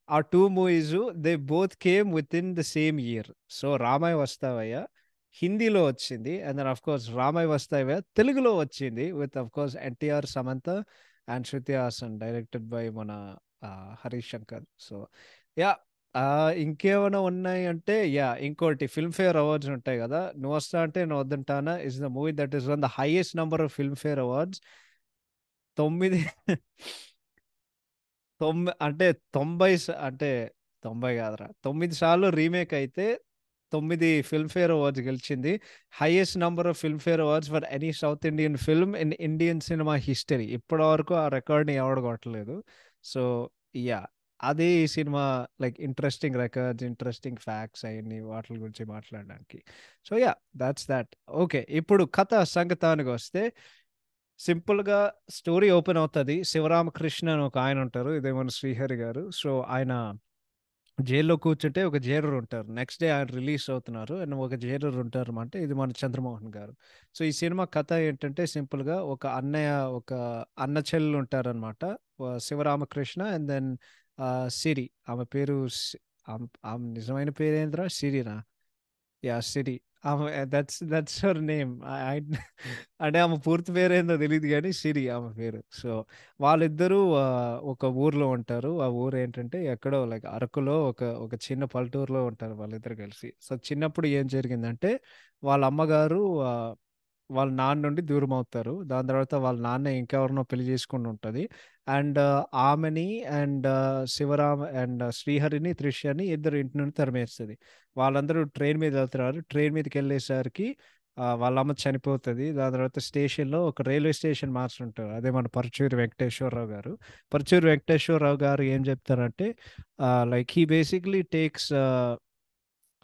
ఆ 2 movies they both came within the same year. So, 'Ramaiya Vastavaiya' హిందీలో వచ్చింది. అండ్ దెన్ ఆఫ్‌కోర్స్ 'రామాయ వస్తావయ్య' తెలుగులో వచ్చింది with of course NTR, Samantha and Shruti Haasan directed by మన Harish Shankar. So, yeah! ఇంకేమైనా ఉన్నాయంటే ఇంకోటి ఫిల్మ్‌ఫేర్ అవార్డ్స్ ఉంటాయి గదా! 'నువ్వొస్తా అంటే నేను వద్దంటానా' is the movie that is won the highest number of Filmfare awards. 9 అంటే 90 అంటే 90 కాదురా. 9 సార్లు రీమేక్ అయితే 9 ఫిల్మ్‌ఫేర్ అవార్డ్స్ గెలిచింది. Highest number of Filmfare awards for any south Indian film in Indian cinema history. ఇప్పటి వరకు ఆ రికార్డ్‌ని ఎవడు కొట్టలేదు. So, yeah! అది ఈ cinema like interesting records, interesting facts అయన్నీ వాటిల గురించి మాట్లాడడానికి. So, thoughts thought. ఓకే. ఇప్పుడు కథ సంగతానికొస్తే సింపుల్‌గా స్టోరీ ఓపెన్ అవుతది. 'శివరామకృష్ణ' అని ఒక ఆయన ఉంటారు. ఇదే మన శ్రీహరి గారు. సో, ఆయన జైల్‌లో కూర్చుంటే ఒక జైలర్ ఉంటారు. నెక్స్ట్ డే ఆయన రిలీజ్ అవుతున్నారు. అండ్ ఒక జైలర్ ఉంటారన్నమాట. ఇది మన చంద్రమోహన్ గారు. సో, ఈ సినిమా కథ ఏంటంటే సింపుల్‌గా ఒక ఒక అన్న చెల్లెలు ఉంటారన్నమాట. శివరామకృష్ణ అండ్ దెన్ సిరి. ఆమె పేరు ఆమె ఆమె నిజమైన పేరేందిరా? సిరినా? సిరి. ఆమె దట్స్ హర్ నేమ్. ఐ అంటే ఆమె పూర్తి పేరేందో తెలీదు గానీ సిరి ఆమె పేరు. సో, వాళ్ళిద్దరూ ఒక ఊర్లో ఉంటారు. ఆ ఊరేంటంటే ఎక్కడో లైక్ అరకులో ఒక చిన్న పల్లెటూరులో ఉంటారు వాళ్ళిద్దరు కలిసి. సో, చిన్నప్పుడు ఏం జరిగిందంటే వాళ్ళ అమ్మగారు వాళ్ళ నాన్న నుండి దూరమవుతారు. దాని తర్వాత వాళ్ళ నాన్న ఇంకెవరినో పెళ్లి చేసుకొని ఉంటది. అండ్ ఆమెని అండ్ శ్రీహరిని, త్రిషని ఇద్దరు ఇంటి నుండి తరిమేస్తది. వాళ్ళందరూ ట్రైన్ మీద వెళ్తున్నారు. ట్రైన్ మీదకెళ్ళేసరికి వాళ్ళ అమ్మ చనిపోతది. దాని తర్వాత స్టేషన్‌లో ఒక రైల్వే స్టేషన్ మాస్టర్ ఉంటారు. అదే మన పరుచూరి వెంకటేశ్వరరావు గారు. పరుచూరి వెంకటేశ్వరరావు గారు ఏం చెప్తారంటే లైక్ హి basically takes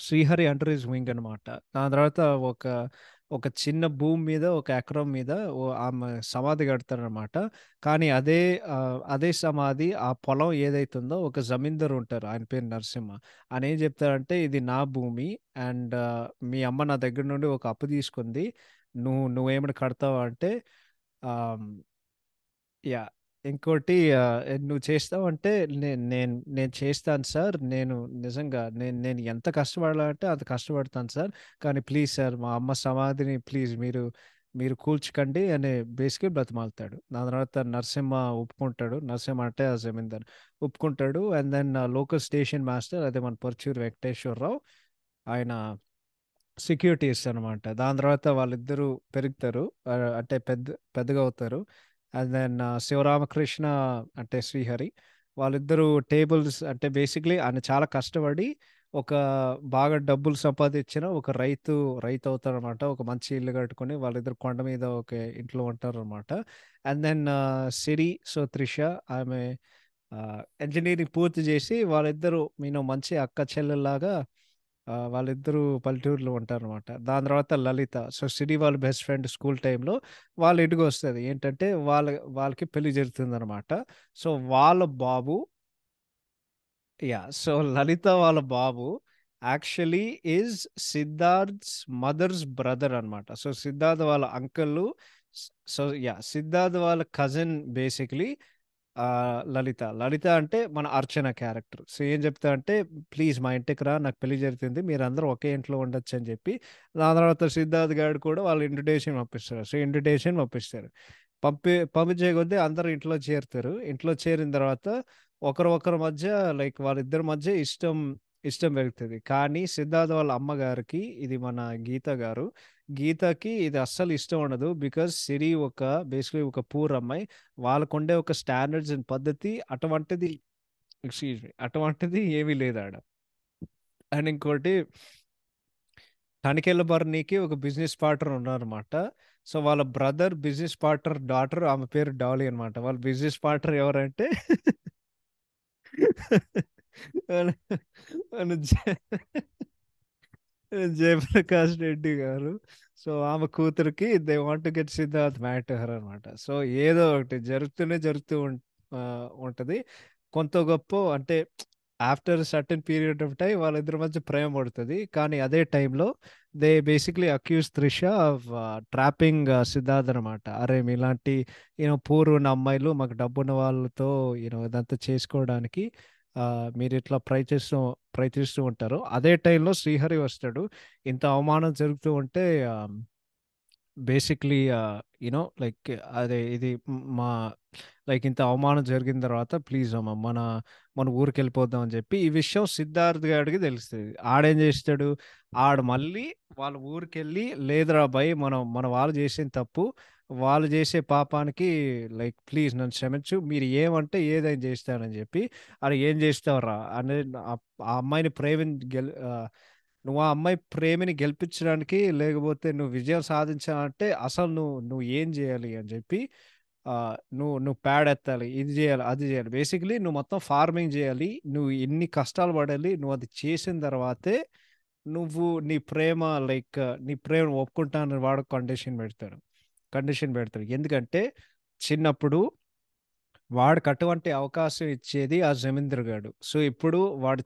Srihari under his wing అనమాట. దాని తర్వాత ఒక ఒక చిన్న భూమి మీద ఒక ఎకరం మీద ఆమె సమాధి కడతారనమాట. కానీ అదే సమాధి ఆ పొలం ఏదైతుందో ఒక జమీందారు ఉంటారు. ఆయన పేరు నరసింహ. ఆయన ఏం చెప్తారంటే ఇది నా భూమి అండ్ మీ అమ్మ నా దగ్గర నుండి ఒక అప్పు తీసుకుంది. నువ్వేమైనా కడతావా అంటే ఆ, యా. ఇంకోటి నువ్వు చేస్తావంటే నేను చేస్తాను సార్. నేను ఎంత కష్టపడాలంటే అంత కష్టపడతాను సార్. కానీ ప్లీజ్ సార్ మా అమ్మ సమాధిని ప్లీజ్ మీరు కూల్చకండి అని బేసిక్గా బ్రతిమాలుతాడు. దాని తర్వాత నరసింహ ఒప్పుకుంటాడు. నరసింహ అంటే ఆ జమీందార్ ఒప్పుకుంటాడు. And then local station master అదే మన పర్చూరు వెంకటేశ్వరరావు ఆయన సెక్యూరిటీ ఇస్తారనమాట. దాని తర్వాత వాళ్ళిద్దరూ పెరుగుతారు. అంటే పెద్దగా అవుతారు. అండ్ దెన్ శివరామకృష్ణ అంటే శ్రీహరి వాళ్ళిద్దరూ టేబుల్స్ అంటే బేసిక్లీ ఆయన చాలా కష్టపడి ఒక బాగా డబ్బులు సంపాదించిన ఒక రైతు అవుతారనమాట. ఒక మంచి ఇల్లు కట్టుకొని వాళ్ళిద్దరు కొండ మీద ఒక ఇంట్లో ఉంటారు అనమాట. అండ్ దెన్ త్రిష ఆమె ఇంజనీరింగ్ పూర్తి చేసి వాళ్ళిద్దరూ మంచి అక్క చెల్లెల్లాగా వాళ్ళిద్దరూ పల్లెటూరులో ఉంటారనమాట. దాని తర్వాత లలిత సిరి వాళ్ళ బెస్ట్ ఫ్రెండ్ స్కూల్ టైంలో వాళ్ళ ఇంటికి వస్తుంది. ఏంటంటే వాళ్ళకి పెళ్లి జరుగుతుందనమాట. సో వాళ్ళ బాబు లలిత వాళ్ళ బాబు actually is Siddharth mother's brother అన్నమాట. సో సిద్ధార్థ్ వాళ్ళ అంకల్. సిద్ధార్థ్ వాళ్ళ కజిన్ బేసిక్లీ లలిత అంటే మన అర్చన క్యారెక్టర్. సో ఏం చెప్తా అంటే ప్లీజ్ మా ఇంటికి రా నాకు పెళ్లి జరుగుతుంది మీరందరూ ఒకే ఇంట్లో ఉండొచ్చు అని చెప్పి దాని తర్వాత సిద్ధార్థ్ గారు కూడా వాళ్ళు ఇన్విటేషన్ పంపిస్తారు. సో ఇన్విటేషన్ పంపిస్తారు. పంపించే కొద్దీ అందరూ ఇంట్లో చేరుతారు. ఇంట్లో చేరిన తర్వాత ఒకరి మధ్య లైక్ వాళ్ళిద్దరి మధ్య ఇష్టం పెరుగుతుంది. కానీ సిద్ధార్థ వాళ్ళ అమ్మగారికి ఇది మన గీత గారు గీతకి ఇది అస్సలు ఇష్టం ఉండదు. బికాజ్ సిరి బేసిక్లీ ఒక పూర్ అమ్మాయి. వాళ్ళకుండే ఒక స్టాండర్డ్స్ అండ్ పద్ధతి అటువంటిది ఏమీ లేదు ఆడ. అండ్ ఇంకోటి తనికెళ్ళ బర్నీకి ఒక బిజినెస్ పార్ట్నర్ ఉన్నారనమాట. సో వాళ్ళ బ్రదర్ బిజినెస్ పార్ట్నర్ డాటర్ ఆమె పేరు డాలీ అనమాట. వాళ్ళ బిజినెస్ పార్ట్నర్ ఎవరంటే మన మన జయప్రకాష్ రెడ్డి గారు. సో ఆమె కూతురికి they want to get Siddharth matched to her అనమాట. సో ఏదో ఒకటి ఉంటది. కొంత గొప్ప అంటే after certain period of time వాళ్ళిద్దరి మధ్య ప్రేమ పడుతుంది. కానీ అదే టైంలో they basically accuse Trisha of trapping Siddharth అనమాట. అరే మీలాంటి పూర్ ఉన్న అమ్మాయిలు మాకు డబ్బున్న వాళ్ళతో ఇదంతా చేసుకోవడానికి ఆ, మీరు ఇట్లా ప్రయత్నిస్తూ ఉంటారు. అదే టైంలో శ్రీహరి వస్తాడు. ఇంత అవమానం జరుగుతూ ఉంటే బేసిక్లీ లైక్ అదే ఇది మా లైక్ ఇంత అవమానం జరిగిన తర్వాత ప్లీజ్ అమ్మ మన ఊరికి వెళ్ళిపోదాం అని చెప్పి ఈ విషయం సిద్ధార్థ్ గారికి తెలుస్తుంది. ఆడేం చేస్తాడు మళ్ళీ వాళ్ళ ఊరికి వెళ్ళి లేదురా భయ్ మన వాళ్ళు చేసిన తప్పు వాళ్ళు చేసే పాపానికి లైక్ ప్లీజ్ నన్ను క్షమించు మీరు ఏమంటే ఏదైనా చేస్తానని చెప్పి అది ఏం చేస్తావురా అని ఆ అమ్మాయిని నువ్వు ఆ అమ్మాయి ప్రేమని గెలిపించడానికి లేకపోతే నువ్వు విజయం సాధించాలంటే అసలు నువ్వు ఏం చేయాలి అని చెప్పి నువ్వు ప్యాడ్ ఎత్తాలి ఇది చేయాలి అది చేయాలి. బేసిక్లీ నువ్వు మొత్తం ఫార్మింగ్ చేయాలి. నువ్వు ఎన్ని కష్టాలు పడాలి నువ్వు అది చేసిన తర్వాతే నువ్వు నీ ప్రేమ ఒప్పుకుంటానని వాడు కండిషన్ పెడతాడు. ఎందుకంటే చిన్నప్పుడు వాడికి అటువంటి అవకాశం ఇచ్చేది ఆ జమీందర్ గాడు. సో ఇప్పుడు వాడి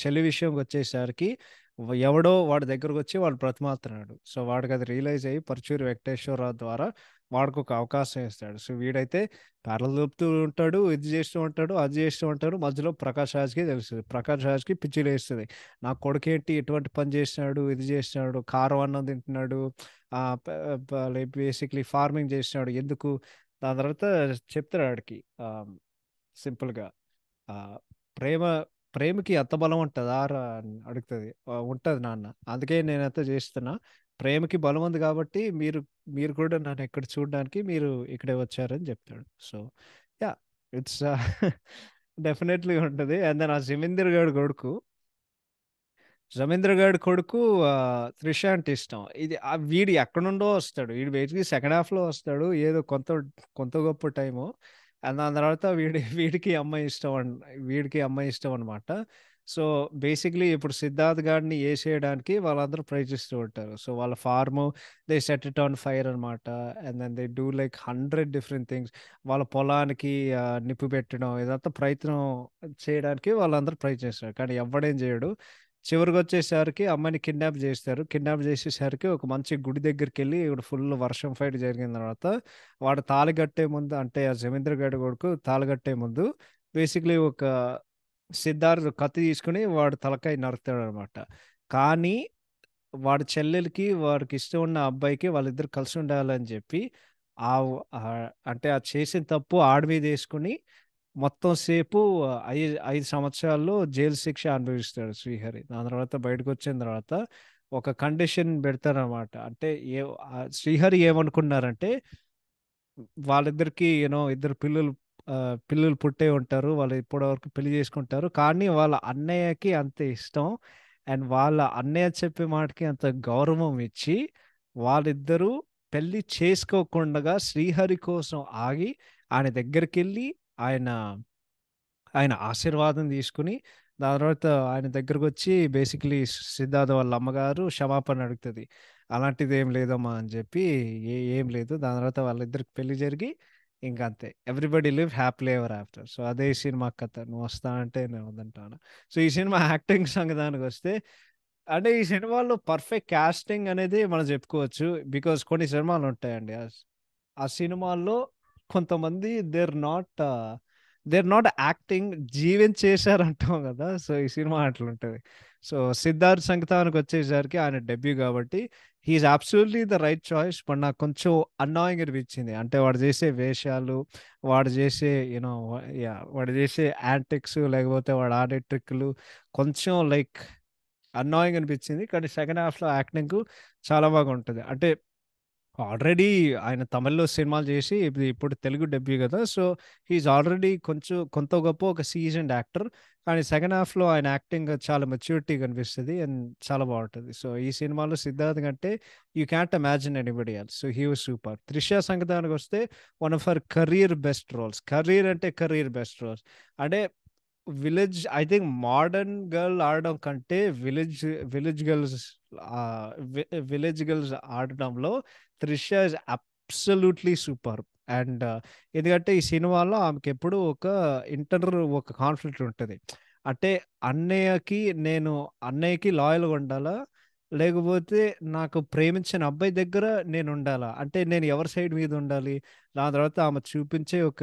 చెల్లి విషయంకి వచ్చేసరికి ఎవడో వాడి దగ్గరకు వచ్చి వాడు బ్రతిమాలుతున్నాడు. సో వాడికి అది రియలైజ్ అయ్యి పరచూరి వెంకటేశ్వరరావు ద్వారా వాడికి ఒక అవకాశం ఇస్తాడు. సో వీడైతే పేర్లు దొరుకుతూ ఉంటాడు ఇది చేస్తూ ఉంటాడు అది చేస్తూ ఉంటాడు. మధ్యలో ప్రకాష్ రాజ్కి తెలుస్తుంది. ప్రకాష్ రాజ్కి పిచ్చి లేస్తుంది. నా కొడుకేంటి ఎటువంటి పని చేసినాడు ఇది చేసినాడు కారం అన్నం తింటున్నాడు బేసిక్లీ ఫార్మింగ్ చేసినాడు ఎందుకు. దాని తర్వాత చెప్తాడు ఆడికి సింపుల్గా ఆ ప్రేమ ప్రేమకి అంత బలం ఉంటుందా రా అని అడుగుతుంది. ఉంటుంది నాన్న అందుకే నేనంతా చేస్తున్నా. ప్రేమకి బలం ఉంది కాబట్టి మీరు కూడా నన్ను ఎక్కడ చూడడానికి మీరు ఇక్కడే వచ్చారని చెప్తాడు. సో యా ఇట్స్ డెఫినెట్లీ ఉంటుంది. అండ్ దెన్ ఆ జమీంద్ర గాడి కొడుకు త్రిష అంటే ఇష్టం. ఇది వీడు ఎక్కడుండో వస్తాడు. వీడు బేసిక్లీ సెకండ్ హాఫ్ లో వస్తాడు ఏదో కొంత కొంత గొప్ప టైము. అండ్ దాని తర్వాత వీడికి అమ్మాయి ఇష్టం వీడికి అమ్మాయి ఇష్టం అనమాట. సో, బేసిక్‌లీ ఇప్పుడు సిద్ధార్థ్ గాడిని ఏసేయడానికి వాళ్ళందరూ ప్రయత్నిస్తూ ఉంటారు. సో, వాళ్ళ farm they set it on fire అనమాట. And then they do like 100 different things. వాళ్ళ పొలానికి నిప్పు పెట్టడం ఇదంతా ప్రయత్నం చేయడానికి వాళ్ళందరూ ప్రయత్నిస్తారు. కానీ ఎవ్వడేం చేయడు. చివరికొచ్చేసరికి అమ్మాయిని కిడ్నాప్ చేస్తారు. కిడ్నాప్ చేసేసరికి ఒక మంచి గుడి దగ్గరికెళ్ళి ఇక్కడ ఫుల్ వర్షం ఫైట్ జరిగిన తర్వాత వాడు తాళి కట్టే ముందు అంటే ఆ జమీంద్ర గాడి కొడుకు తాళి కట్టే ముందు బేసిక్‌లీ ఒక సిద్ధార్థ్ కత్తి తీసుకొని వాడు తలకాయ నరుకుతాడనమాట. కానీ వాడి చెల్లెలికి, వాడికి ఇష్టం ఉన్న అబ్బాయికి వాళ్ళిద్దరూ కలిసి ఉండాలని చెప్పి అంటే ఆ చేసిన తప్పు ఆడి మీదేసుకొని మొత్తం సేపు 5 సంవత్సరాలు జైలు శిక్ష అనుభవిస్తాడు శ్రీహరి. దాని తర్వాత బయటకొచ్చిన తర్వాత ఒక కండిషన్ పెడతారనమాట. అంటే శ్రీహరి ఏమనుకున్నారంటే వాళ్ళిద్దరికీ ఇద్దరు పిల్లలు పుట్టే ఉంటారు. వాళ్ళు ఇప్పటివరకు పెళ్లి చేసుకుంటారు. కానీ వాళ్ళ అన్నయ్యకి అంత ఇష్టం. అండ్ వాళ్ళ అన్నయ్య చెప్పే మాటకి అంత గౌరవం ఇచ్చి, వాళ్ళిద్దరూ పెళ్లి చేసుకోకుండగా శ్రీహరి కోసం ఆగి, ఆయన దగ్గరికెళ్ళి ఆయన ఆయన ఆశీర్వాదం తీసుకొని, దాని తర్వాత ఆయన దగ్గరకొచ్చి బేసికలీ సిద్ధార్థ వాళ్ళ అమ్మగారు క్షమాపణ అడుగుతది. అలాంటిదేం లేదమ్మా అని చెప్పి, ఏం లేదు. దాని తర్వాత వాళ్ళిద్దరికి పెళ్లి జరిగి ఇంకంతే. Everybody live happily ever after. So, అదే ఈ సినిమా కథ. నువ్వు వస్తా అంటే నేను వద్దంటాను. సో, ఈ సినిమా యాక్టింగ్ సంగతానికొస్తే అంటే ఈ సినిమాలో పర్ఫెక్ట్ కాస్టింగ్ అనేది మనం చెప్పుకోవచ్చు. బికాజ్ కొన్ని సినిమాలుంటాయండి. ఆ సినిమాల్లో కొంతమంది దే ఆర్ నాట్ యాక్టింగ్ జీవించేశారంటాం గదా! సో, ఈ సినిమా అట్లుంటది. సో, 'సిద్ధార్థ్' సంగతానికొచ్చేసరికి ఆయన డెబ్యూ గాబట్టి he is absolutely the right choice. But నాకు కొంచెం అన్నాయింగ్ అనిపించింది. అంటే వాడు జేసే వేషాలు, వాడు జేసే వాడు జేసే యాంటిక్స్ లేకపోతే వాడు ఆడే ట్రిక్కులు కొంచెం లైక్ అన్నాయింగ్ అనిపించింది. కానీ సెకండ్ హాఫ్‌లో యాక్టింగు చాలా బాగుంటది. అంటే ఆల్రెడీ ఆయన తమిళ్‌లో సినిమాలు చేసి ఇప్పుడు తెలుగు డెబ్యూ గదా! సో, హి ఈస్ ఆల్రెడీ కొంచెం కొంతో గొప్పో ఒక సీజన్డ్ యాక్టర్. కానీ సెకండ్ హాఫ్‌లో ఆయన యాక్టింగ్ చాలా మెచ్యూరిటీ కనిపిస్తది. అండ్ చాలా బావుంటది. సో, ఈ సినిమాలో సిద్ధార్థ్ కంటే you can't imagine anybody else. So, he was super. 'Trisha' సంగతానికొస్తే one of her career best roles. Career అంటే కెరీర్ బెస్ట్ రోల్స్. అంటే ఐ థింక్ మోడర్న్ గర్ల్ ఆడడం కంటే village girls ah, we village girls ఆడడంలో 'Trisha' is absolutely super. And ఎందుకంటే ఈ సినిమాలో ఆమెకెప్పుడు ఒక కాన్ఫ్లిక్ట్ ఉంటది. అంటే అన్నయ్యకి నేను అన్నయ్యకి లాయల్‌గా ఉండాలా? లేకపోతే నాకు ప్రేమించిన అబ్బాయి దగ్గర నేనుండాలా? అంటే నేను ఎవరి సైడ్ మీద ఉండాలి? దాని తర్వాత ఆమె చూపించే ఒక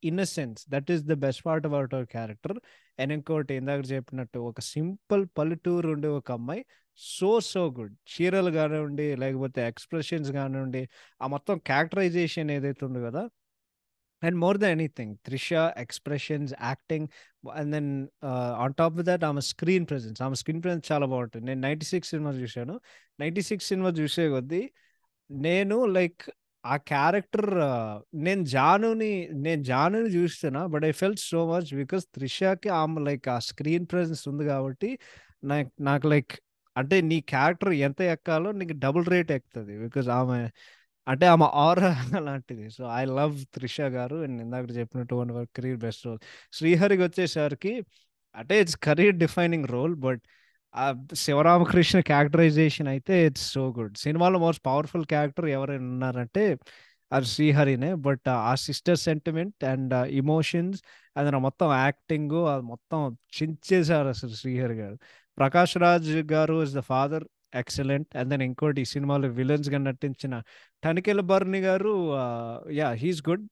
innocence that is the best part about our character. And ఇంకోటి ఇందాక చెప్పినట్టు ఒక సింపుల్ పల్లెటూరు ఉండే ఒక అమ్మాయి సో గుడ్. చీరలు గానివ్వండి, లేకపోతే ఎక్స్‌ప్రెషన్స్ గానివ్వండి, ఆ మొత్తం క్యారెక్టరైజేషన్ ఏదైతే ఉందో గదా! And more than anything 'Trisha' expressions, acting and then on top of that ఆమె స్క్రీన్ ప్రెజెన్స్ చాలా బావుంటది. నేను 96 సినిమా చూశాను. 96 సినిమా చూసే కొద్దీ నేను లైక్ ఆ క్యారెక్టర్ నేను జానుని చూస్తున్నా. But I felt so much because 'త్రిషకి' ఆమె లైక్ ఆ స్క్రీన్ ప్రెజెన్స్ ఉంది కాబట్టి నాకు లైక్ అంటే నీ క్యారెక్టర్ ఎంత ఎక్కాలో నీకు డబుల్ రేట్ ఎక్కుతది. బికాజ్ అంటే ఆమె ఆరా అలాంటిది. సో, ఐ లవ్ 'త్రిష' గారు. అండ్ ఇందాక చెప్పినట్టు one of her career best role. 'శ్రీహరి'కొచ్చేసరికి అంటే it's career defining role. But 'Sivaramakrishna' characterization అయితే ఇట్స్ సో గుడ్. సినిమాలో మోస్ట్ పవర్‌ఫుల్ క్యారెక్టర్ ఎవరైనా ఉన్నారంటే అది 'శ్రీహరినే.' బట్ ఆ సిస్టర్ సెంటిమెంట్ అండ్ ఎమోషన్స్ అది మొత్తం యాక్టింగు అది మొత్తం చించేశారు అసలు 'శ్రీహరి' గారు. 'ప్రకాష్ రాజ్' గారు is the father excellent. And then ఇంకోటి ఈ సినిమాలో విలన్స్‌గా నటించిన 'తనికెళ్ళ భరణి' గారు హి ఈస్ గుడ్.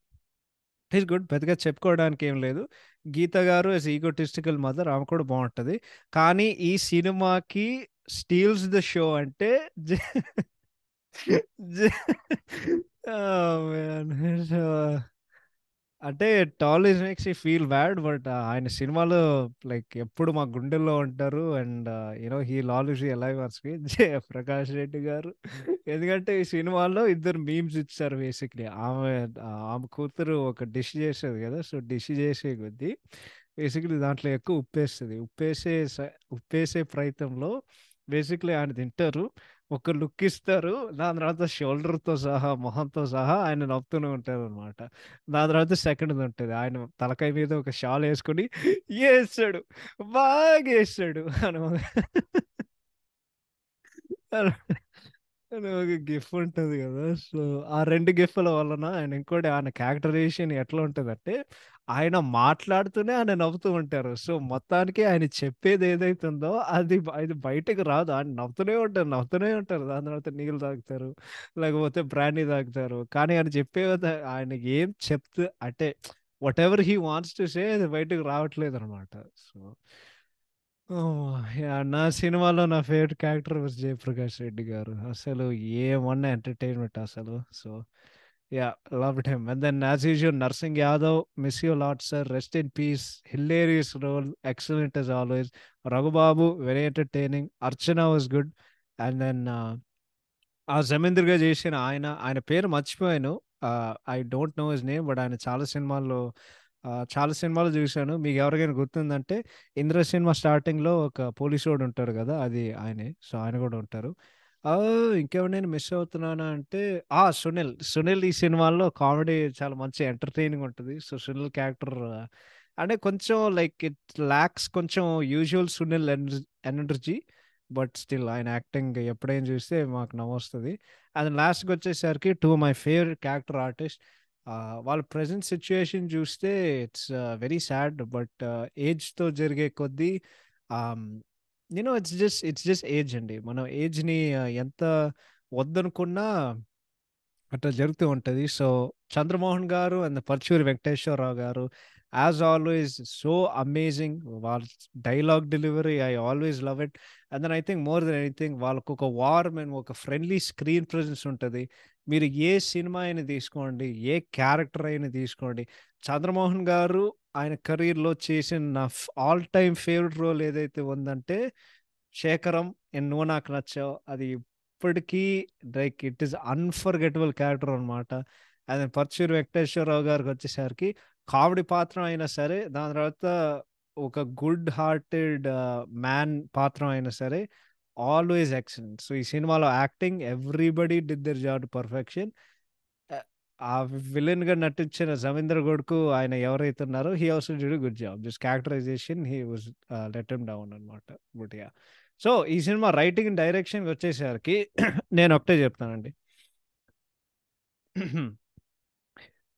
పెద్దగా చెప్పుకోవడానికి ఏం లేదు. 'గీత' గారు యాస్ ఈగోటిస్టికల్ మదర్ ఆమె కూడా బావుంటది. కానీ ఈ సినిమాకి స్టీల్స్ ద షో అంటే జ జ ఓహ్! మ్యాన్. సో అంటే 'tallies makes you feel bad.' But ఆయన సినిమాలో లైక్ ఎప్పుడు మా గుండెల్లో ఉంటారు. And he will always be alive on screen. Prakash Reddy garu. ఎందుకంటే ఈ సినిమాలో ఇద్దరు మీమ్స్ ఇచ్చారు బేసిక్‌లీ. ఆమె కూతురు ఒక డిష్ చేసేది కదా! సో, డిష్ చేసే కొద్దీ బేసిక్‌లీ దాంట్లో ఎక్కువ ఉప్పేస్తది. ఉప్పేసే ప్రయత్నంలో బేసిక్‌లీ ఆయన తింటారు. ఒక లుక్ ఇస్తారు. దాని తర్వాత షోల్డర్‌తో సహా, మొహంతో సహా ఆయన నవ్వుతూనే ఉంటారనమాట. దాని తర్వాత సెకండ్‌దుంటది. ఆయన తలకాయ మీద ఒక షాల్ యేసుకొని యేసాడు. బాగేసాడు అనమాట. అలా అని ఒక గిఫ్ ఉంటది గదా! సో, ఆ 2 గిఫ్‌ల వలన ఆయన ఇంకోటి ఆయన క్యారెక్టరైజేషన్ ఎట్లా ఉంటదంటే, ఆయన మాట్లాడుతూనే ఆయన నవ్వుతూ ఉంటారు. సో, మొత్తానికి ఆయన చెప్పేది ఏదైతే ఉందో అది బయటకి రాదు. ఆయన నవ్వుతూనే ఉంటారు, నవ్వుతూనే ఉంటారు. దాని తర్వాత నీళ్ళు తాగుతారు, లేకపోతే బ్రాండీ తాగుతారు. కానీ ఆయన చెప్పేది ఆయన ఏం చెప్తూ అంటే whatever he wants to say అది బయటకి రావట్లేదనమాట. So yeah! నా సినిమాలో నా favourite character was 'Jayaprakash Reddy' గారు. అసలు ఏమన్నా ఎంటర్‌టైన్‌మెంట్ అసలు. So, yeah! Loved him. And then as usual 'Narsing Yadav' miss you lot sir. Rest in peace. Hilarious role. Excellent as always. 'Raghubabu' very entertaining. 'Archana' was good. And then ఆ 'జమీందర్‌గా' చేసిన ఆయన పేరు మర్చిపోయాను. I don't know his name. But ఆయన చాలా సినిమాలు చూసాను. మీకెవరికైనా గుర్తుందంటే 'ఇంద్ర' సినిమా స్టార్టింగ్‌లో ఒక పోలీసోడు ఉంటాడు గదా! అది ఆయనే. సో, ఆయన గూడా ఉంటారు. ఇంకెవరినైనా మిస్ అవుతున్నానా అంటే 'సునీల్' ఈ సినిమాల్లో కామెడీ చాలా మంచి ఎంటర్‌టైనింగ్ ఉంటది. సో, 'సునీల్' క్యారెక్టర్ అంటే కొంచెం లైక్ ఇట్ లాక్స్ కొంచెం usual 'Sunil' energy. But still ఆయన యాక్టింగ్ ఎప్పుడైనా చూస్తే మాకు నవ్వొస్తది. అండ్ లాస్ట్‌కొచ్చేసరికి 2 మై ఫేవరెట్ క్యారెక్టర్ ఆర్టిస్ట్. వాళ్ళ ప్రెజెంట్ సిట్యుయేషన్ చూస్తే ఇట్స్ వెరీ సాడ్. బట్ ఏజ్‌తో జరిగే కొద్దీ ఆహ్, ఇట్స్ జస్ట్ ఏజ్ అండి. మనం ఏజ్‌ని ఎంత వద్దనుకున్నా అట్లా జరుగుతూ ఉంటది. సో, 'చంద్రమోహన్' గారు అండ్ 'పరుచూరి వెంకటేశ్వరరావు' గారు యాస్ ఆల్వేస్ సో అమేజింగ్. వాళ్ళ dialogue delivery I always love it. And then I think more than anything వాళ్ళకొక వార్మ్ అండ్ ఒక ఫ్రెండ్లీ స్క్రీన్ ప్రెజెన్స్ ఉంటది. మీరు ఏ సినిమా అయినా తీసుకోండి, ఏ క్యారెక్టర్ అయినా తీసుకోండి. 'చంద్రమోహన్' గారు ఆయన కెరియర్‌లో చేసిన నా ఆల్ టైమ్ ఫేవరెట్ రోల్ ఏదైతే ఉందంటే 'శేఖరం' ఇన్ 'నువ్వు నాకు నచ్చావు' అది ఇప్పటికీ like it is unforgettable character అనమాట. అదే 'పరుచూరి వెంకటేశ్వరరావు' గారికొచ్చేసరికి కామెడీ పాత్ర అయినా సరే, దాని తర్వాత ఒక గుడ్ హార్టెడ్ మ్యాన్ పాత్ర అయినా సరే, ఆల్వేస్ ఎక్సలెంట్. సో, ఈ సినిమాలో acting everybody did their job to perfection. Ah, ఆ విలన్‌గా నటించిన 'జమీందర్' కొడుకు ఆయన ఎవరైతే ఉన్నారో he also did a good job. Just characterisation he was let him down అనమాట. But yeah! సో, ఈ సినిమా రైటింగ్, డైరెక్షన్‌కొచ్చేసరికి నేనొకటే చెప్తానండి.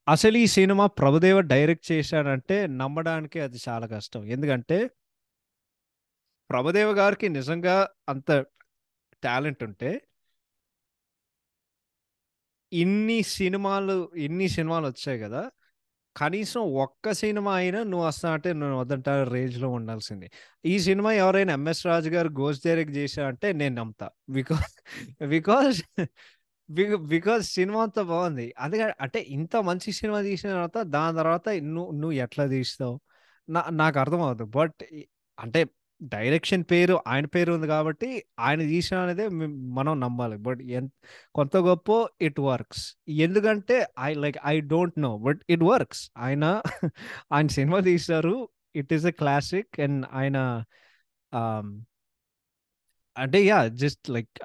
అసలు ఈ సినిమా ప్రభుదేవా డైరెక్ట్ చేశాడంటే నమ్మడానికి అది చాలా కష్టం. ఎందుకంటే ప్రభుదేవ గారికి నిజంగా అంత టాలెంట్ ఉంటే ఇన్ని సినిమాలు ఇన్ని సినిమాలొచ్చాయి గదా! కనీసం ఒక్క సినిమా అయినా నువ్వు వస్తా అంటే నేను వద్దంట రేంజ్‌లో ఉండాల్సింది. ఈ సినిమా ఎవరైనా 'ఎంఎస్ రాజు' గారు గోస్ట్ డైరెక్ట్ చేశారంటే నేను నమ్ముతా. బికాజ్ బికాజ్ బికాజ్ సినిమా అంతా బావుంది. అది అంటే ఇంత మంచి సినిమా తీసిన తర్వాత దాని తర్వాత నువ్వు నువ్వు ఎట్లా తీస్తావు? నాకు అర్థమవ్వదు. బట్ అంటే డైరెక్షన్ పేరు ఆయన పేరు ఉంది కాబట్టి ఆయన తీశాడనేదే మనం నమ్మాలి. బట్ కొంత గొప్పో ఇట్ వర్క్స్. ఎందుకంటే I don't no. But it works. ఆయన సినిమా తీశారు. It is a classic and ఆయన ఆహ్ అంటే జస్ట్ లైక్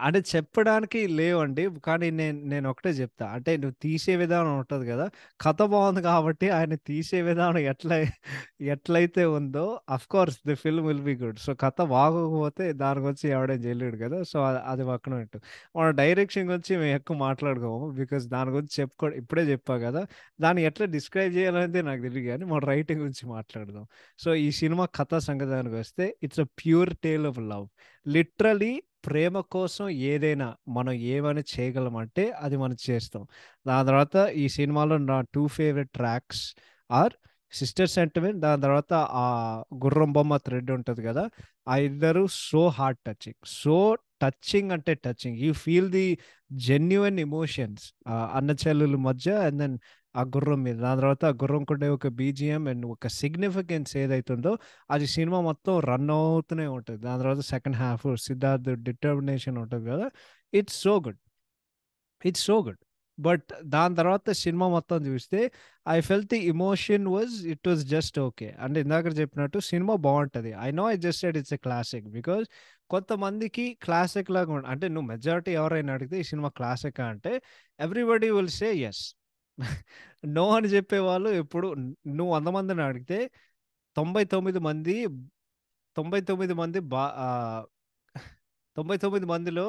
అంటే చెప్పడానికి లేవండి. కానీ నేనొకటే జెప్తా. అంటే నువ్వు తీసే విధానం ఉంటది గదా! కథ బావుంది కాబట్టి ఆయన తీసే విధానం ఎట్లయితే ఉందో of course the film will be good. So, కథ బాగోకపోతే దాని గురించి ఎవడేం జేయలేడు గదా! సో, అది పక్కన పెట్టు. మన డైరెక్షన్ గురించి మేము ఎక్కువ మాట్లాడుకోము. బికాజ్ దాని గురించి ఇప్పుడే జెప్పా గదా! దాన్ని ఎట్లా డిస్క్రైబ్ జేయాలనేది నాకు తెలీదు గానీ, మన రైటింగ్ గురించి మాట్లాడదాం. సో, ఈ సినిమా కథా సంగతానికొస్తే it's a pure tale of love. Literally ప్రేమ కోసం ఏదైనా మనం ఏమైనా చేయగలమంటే అది మనం చేస్తాం. దాని తర్వాత ఈ సినిమాలో నా 2 favourite tracks are 'sister sentiment' దాని తర్వాత గుర్రం బొమ్మ థ్రెడ్ ఉంటది గదా! ఆ ఇద్దరు so heart touching. So touching అంటే touching. You feel the genuine emotions అన్న చెల్లెల మధ్య అండ్ దెన్ ఆ గుర్రం మీద. దాని తర్వాత ఆ గుర్రంకుండే ఒక బీజీఎం అండ్ ఒక సిగ్నిఫికెన్స్ ఏదైతుందో అది సినిమా మొత్తం రన్ అవుతూనే ఉంటది. దాని తర్వాత సెకండ్ హాఫ్ సిద్ధార్థ్ డిటర్మినేషన్ ఉంటది గదా! It's so good. It's so good. But దాని తర్వాత సినిమా మొత్తం చూస్తే I felt the emotion it was just okay. అంటే ఇందాక చెప్పినట్టు సినిమా బాగుంటది. I know I just said it's a classic because కొంతమందికి క్లాసిక్ లాగా అంటే నువ్వు మెజారిటీ ఎవరైనా అడిగితే ఈ సినిమా క్లాసిక్ అంటే everybody will say yes. No అని చెప్పేవాళ్ళు ఎప్పుడు నువ్వు 100 మందిని అడిగితే 99 మంది 99 మంది 99 మందిలో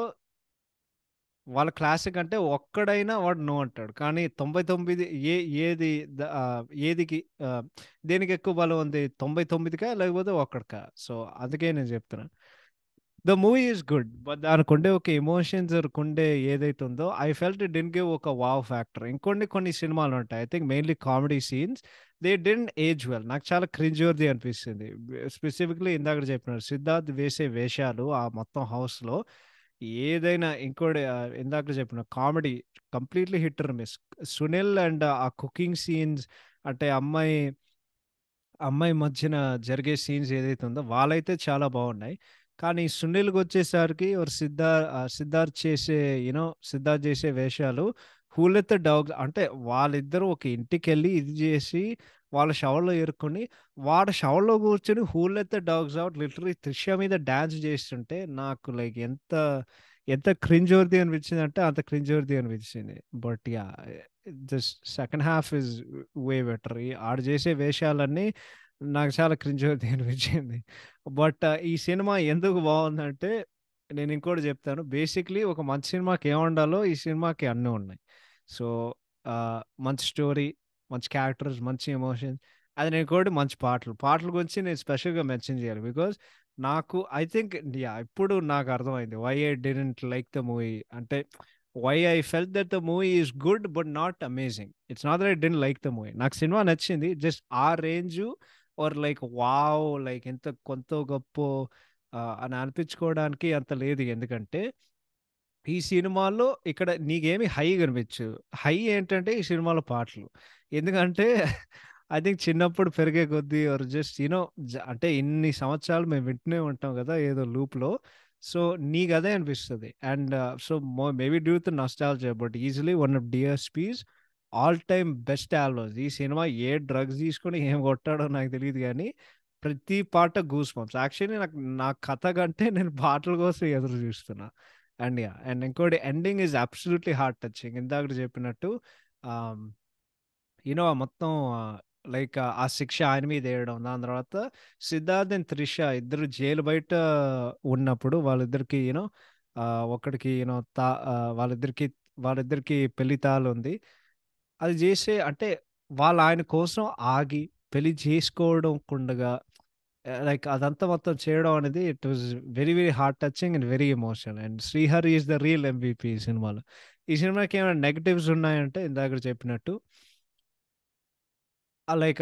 వాళ్ళ క్లాసిక్ అంటే ఒక్కడైనా వాడు నో అంటాడు. కానీ 99 ఏ ఏది ఏదికి దేనికి ఎక్కువ బలం ఉంది? 99కా లేకపోతే ఒక్కడికా? సో, అందుకే నేను చెప్తున్నాను. The movie is good. But దానికుండే ఒక ఎమోషన్స్ కుండే ఏదైతే ఉందో I felt it didn't give ఒక వావ్ ఫ్యాక్టర్. కొన్ని సినిమాలుంటాయి. I think mainly comedy scenes they didn't age well. నాకు చాలా క్రింజ్ వర్తీ అనిపిస్తుంది. స్పెసిఫిక్‌లీ ఇందాక చెప్పినట్టు సిద్ధార్థ్ వేసే వేషాలు ఆ మొత్తం హౌస్‌లో ఏదైనా ఇందాక చెప్పిన comedy completely hit or miss. Sunil and ఆ కుకింగ్ సీన్స్ అంటే అమ్మాయి మధ్యన జరిగే సీన్స్ ఏదైతే ఉందో వాళ్ళైతే చాలా బాగున్నాయి. కానీ సునీల్‌కొచ్చేసరికి ఆర్ సిద్ధార్థ్ చేసే సిద్ధార్థ్ చేసే వేషాలు హూ లెట్ ద డాగ్స్ అంటే వాళ్ళిద్దరూ ఒక ఇంటికెళ్ళి ఇది చేసి వాళ్ళ షవర్‌లో ఇరుక్కొని వాడు షవర్‌లో కూర్చొని who let the dogs out literally 'Trisha' మీద డాన్స్ చేస్తుంటే నాకు లైక్ ఎంత ఎంత క్రింజ్ వర్తీ అనిపించిందంటే అంత క్రింజ్ వర్తీ అనిపించింది. But yeah! This second half is way better. ఆడు చేసే వేషాలన్నీ నాకు చాలా క్రింజ్ వర్తీ అనిపించింది. బట్ ఈ సినిమా ఎందుకు బావుందంటే నేను ఇంకోటి చెప్తాను. బేసిక్‌లీ ఒక మంచి సినిమాకి ఏముండాలో ఈ సినిమాకి అన్నీ ఉన్నాయి. సో, మంచి స్టోరీ, మంచి క్యారెక్టర్స్, మంచి ఎమోషన్స్ అది నేను ఇంకోటి మంచి పాటలు. పాటల గురించి నేను స్పెషల్‌గా మెన్షన్ చేయాలి. బికాజ్ నాకు ఐ థింక్ యాహ్! ఇప్పుడు నాకు అర్థమైంది. Why I didn't like the movie అంటే why I felt that the movie is good but not amazing. It's not that I didn't like the movie. నాకు సినిమా నచ్చింది. జస్ట్ ఆ range or like wow! Like ఎంత కొంతో గొప్పో అని అనిపించుకోవడానికి అంత లేదు. ఎందుకంటే ఈ సినిమాలో ఇక్కడ నీకేమి హై కనిపించదు. హై ఏంటంటే ఈ సినిమాలో పాటలు. ఎందుకంటే ఐ థింక్ చిన్నప్పుడు పెరిగే కొద్దీ ఆర్ జస్ట్ అంటే ఇన్ని సంవత్సరాలు మేము వింటూనే ఉంటాం గదా! ఏదో లూప్‌లో. సో, నీకదే అనిపిస్తది. And so, maybe due to nostalgia but easily one of DSP's all time best albums. ఈ సినిమా ఏ డ్రగ్స్ తీసుకొని ఏం కొట్టాడో నాకు తెలీదు గానీ, ప్రతి పాట గూస్ బంప్స్. యాక్చువల్లీ నా కథ కంటే నేను పాటల కోసం ఎదురు చూస్తున్నా. And yeah! అండ్ ఇంకోటి ending is absolutely heart touching. ఇందాకడ చెప్పినట్టు ఆహ్, మొత్తం లైక్ ఆ శిక్ష ఆయన మీద ఎయడం. దాని తర్వాత సిద్ధార్థ్ అండ్ త్రిష ఇద్దరు జైలు బయట ఉన్నప్పుడు వాళ్ళిద్దరికీ ఒకడికి వాళ్ళిద్దరికీ వాళ్ళిద్దరికీ పెళ్లి తాళుంది. అది జేసే అంటే ఆయన కోసం ఆగి పెళ్లి చేసుకోవడం కుండగా లైక్ అదంతా మొత్తం చేయడం అనేది it was very very heart touching and very emotional. And 'Srihari' is the real MVP ఈ సినిమాలో. ఈ సినిమాకి ఏమైనా నెగెటివ్స్ ఉన్నాయంటే ఇందాక చెప్పినట్టు లైక్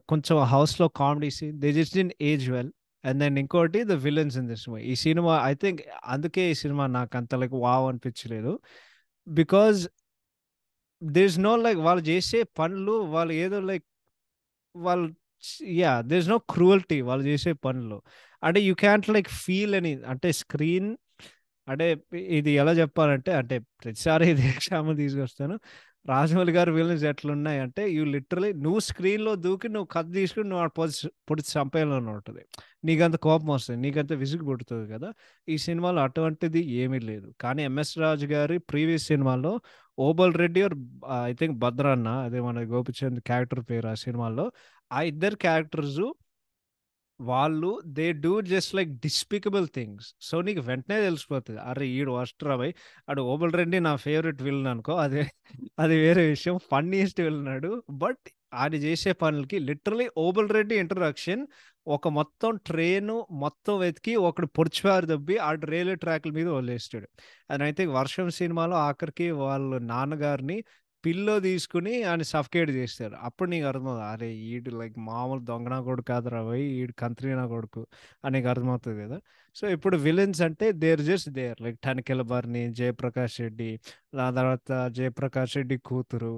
కొంచెం హౌస్‌లో comedy scene they just didn't age well. And then ఇంకోటి the villains in this movie. ఈ సినిమా ఐ థింక్ అందుకే ఈ సినిమా నాకంత లైక్ వావ్ అనిపించలేదు. Because there is no like వాళ్ళు చేసే పనులు వాళ్ళు ఏదో లైక్ వాళ్ళు దేర్ ఇస్ నో క్రూయల్టీ వాళ్ళు చేసే పనుల్లో. అంటే యూ క్యాంట్ లైక్ ఫీల్ అంటే స్క్రీన్ అంటే ఇది ఎలా చెప్పాలంటే అంటే ప్రతిసారి ఇదే ఎగ్జాంపుల్ తీసుకొస్తాను. 'రాజమౌళి' గారి విలన్స్ ఎట్లున్నాయంటే లిటరల్లీ నువ్వు స్క్రీన్‌లో దూకి నువ్వు కత్తి తీసుకొని నువ్వు ఆడ పొడిచి చంపేయాలని ఉంటది. నీకంత కోపం వస్తది. నీకంత విసుగు పుడుతది కదా! ఈ సినిమాలో అటువంటిది ఏమీ లేదు. కానీ 'ఎంఎస్ రాజు' గారి ప్రీవియస్ సినిమాలో 'ఓబుల్ రెడ్డి' ఐ థింక్ 'భద్రన్న' అదే మన 'గోపిచంద్' క్యారెక్టర్ పేరు ఆ సినిమాలో. ఆ ఇద్దరు క్యారెక్టర్సు వాళ్ళు they do just like despicable things. So, నీకు వెంటనే తెలిసిపోతది. అరే! ఈడు వరస్ట్‌రా బయ్. ఆడు 'ఓబుల్ రెడ్డి' నా ఫేవరెట్ విలన్ అనుకో. అది వేరే విషయం. ఫన్నీయెస్ట్ విలన్ ఆడు. బట్ ఆయన చేసే పనులకి లిటరల్లీ 'ఓబుల్ రెడ్డి' ఇంట్రడక్షన్ ఒక మొత్తం ట్రైను మొత్తం వెతికి ఒకడు పొడిచిపారు దొబ్బి ఆడు రైల్వే ట్రాక్‌ల మీద వదిలేస్తాడు. అండ్ ఐ థింక్ 'వర్షం' సినిమాలో ఆఖరికి వాళ్ళ నాన్నగారిని పిల్లో తీసుకొని ఆయన సఫకేట్ చేస్తారు. అప్పుడు నీకు అర్థమవుతది. అరే! ఈడు లైక్ మామూలు దొంగ నా కొడుకు కాదురా భయ్! ఈడు కంత్రి నా కొడుకు అని నీకు అర్థమవుతది కదా! సో, ఇప్పుడు విలన్స్ అంటే they are just there like 'Tanikella Bharani', 'Jayaprakash Reddy' దాని తర్వాత 'జయప్రకాష్ రెడ్డి' కూతురు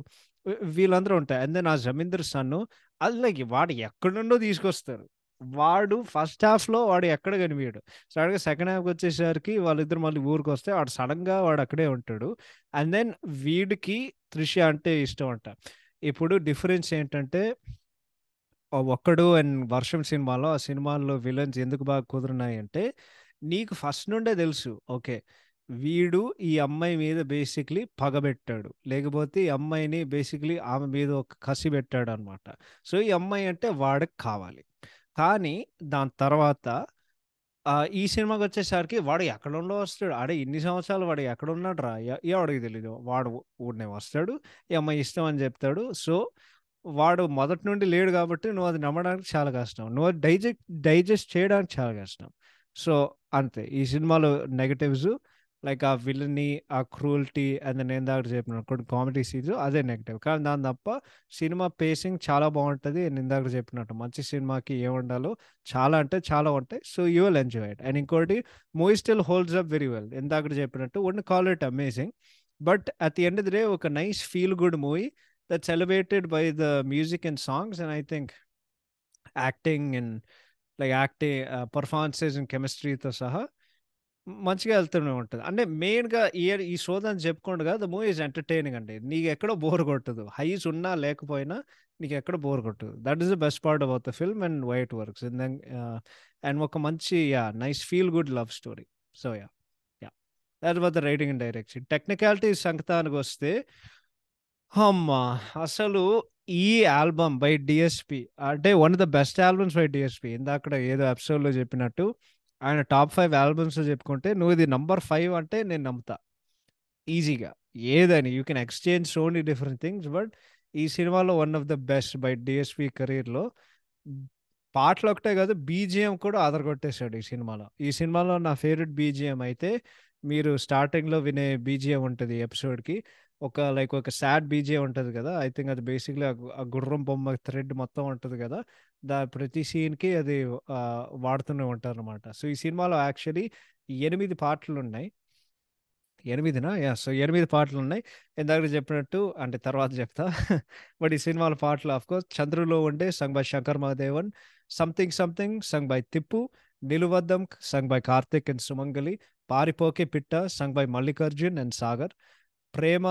వీళ్ళందరూ ఉంటారు. అండ్ దెన్ ఆ 'జమీందర్' సన్ను అది లైక్ వాడు ఎక్కడి నుండో తీసుకొస్తారు. వాడు ఫస్ట్ హాఫ్‌లో వాడు ఎక్కడ కనిపియడు. సడెన్‌గా సెకండ్ హాఫ్‌కొచ్చేసరికి వాళ్ళిద్దరు మళ్ళీ ఊరికొస్తే వాడు సడెన్‌గా వాడు అక్కడే ఉంటాడు. అండ్ దెన్ వీడికి 'త్రిష' అంటే ఇష్టం అంట. ఇప్పుడు డిఫరెన్స్ ఏంటంటే 'ఒక్కడు' అండ్ 'వర్షం' సినిమాలో ఆ సినిమాల్లో విలన్స్ ఎందుకు బాగా కుదిరినాయంటే నీకు ఫస్ట్ నుండే తెలుసు. ఓకే. వీడు ఈ అమ్మాయి మీద బేసిక్‌లీ పగబెట్టాడు. లేకపోతే ఈ అమ్మాయిని బేసిక్‌లీ ఆమె మీద ఒక కసి పెట్టాడనమాట. సో, ఈ అమ్మాయి అంటే వాడికి కావాలి. కానీ దాని తర్వాత ఈ సినిమాకొచ్చేసరికి వాడు ఎక్కడుండో వస్తాడు. అరే! ఇన్ని సంవత్సరాలు వాడు ఎక్కడున్నాడురా? ఎవడికి తెలీదు. వాడు ఊరినే వస్తాడు. ఈ అమ్మాయి ఇష్టం అని చెప్తాడు. సో, వాడు మొదటి నుండి లేడు కాబట్టి నువ్వు అది నమ్మడానికి చాలా కష్టం. నువ్వు అది డైజెస్ట్ చేయడానికి చాలా కష్టం. సో, అంతే. ఈ సినిమాలో నెగెటివ్స్ లైక్ ఆ విల్లనీ, ఆ క్రూయల్టీ అండ్ నేను ఇందాక చెప్పిన కొన్ని కామెడీ సీన్స్ అదే నెగెటివ్. కానీ దాని తప్ప సినిమా పేసింగ్ చాలా బావుంటది. నేను ఇందాక చెప్పినట్టు మంచి సినిమాకి ఏముండాలో చాలా అంటే చాలా ఉంటాయి. So, you will enjoy it. And ఇంకోటి movie still holds up very well. ఇందాకడ చెప్పినట్టు wouldn't call it amazing. But at the end of the day ఒక nice feel good movie that's elevated by the music and songs, and I think acting and like acting performances and chemistry తో సహా మంచిగా వెళ్తూనే ఉంటది. అంటే మెయిన్‌గా ఈ సోదని చెప్పుకోండి ద మూవీ ఈస్ ఎంటర్‌టైనింగ్ అండి. నీకెక్కడో బోర్ కొట్టదు. హైస్ ఉన్నా లేకపోయినా నీకెక్కడ బోర్ కొట్టదు. That is the best part about the film and why it works. And then and ఒక మంచి nice feel good love story. So yeah! That was the writing and direction. Technicalities సంగతానికొస్తే హమ్మా! అసలు ఈ ఆల్బమ్ బై 'డీఎస్‌పీ' అంటే one of the best albums by 'DSP' ఇందాకడ ఏదో ఎపిసోడ్‌లో చెప్పినట్టు ఆయన టాప్ 5 ఆల్బమ్స్ చెప్పుకుంటే నువ్వు ఇది నంబర్ 5 అంటే నేను నమ్ముతా. ఈజీగా. ఏదని you can exchange so many different things. But ఈ సినిమాలో one of the best by 'DSP' కెరియర్‌లో పాటలొకటే కాదు బీజీఎం కూడా అదరగొట్టేసాడు ఈ సినిమాలో. ఈ సినిమాలో నా ఫేవరెట్ బీజీఎం అయితే మీరు స్టార్టింగ్‌లో వినే బీజీఎం ఉంటది ఎపిసోడ్‌కి. ఒక సాడ్ బీజీఎం ఉంటది కదా! ఐ థింక్ అది బేసిక్‌లీ ఆ గుర్రం బొమ్మ థ్రెడ్ మొత్తం ఉంటది కదా! ప్రతి సీన్‌కి అది వాడుతూనే ఉంటారనమాట. సో, ఈ సినిమాలో యాక్చువల్లీ 8 పాటలున్నాయి. 8నా? యాహ్! సో, 8 పాటలున్నాయి. ఇందాక చెప్పినట్టు అంటే తర్వాత చెప్తా. బట్ ఈ సినిమాలో పాటలు ఆఫ్‌కోర్స్ 'చంద్రులో ఉండే' sung by Shankar Mahadevan, 'something something' sung by 'Tippu', 'నిలువద్దం' sung by Karthik and Sumangali, 'పారిపోకే పిట్ట' sung by Mallikarjun and Sagar, 'ప్రేమ'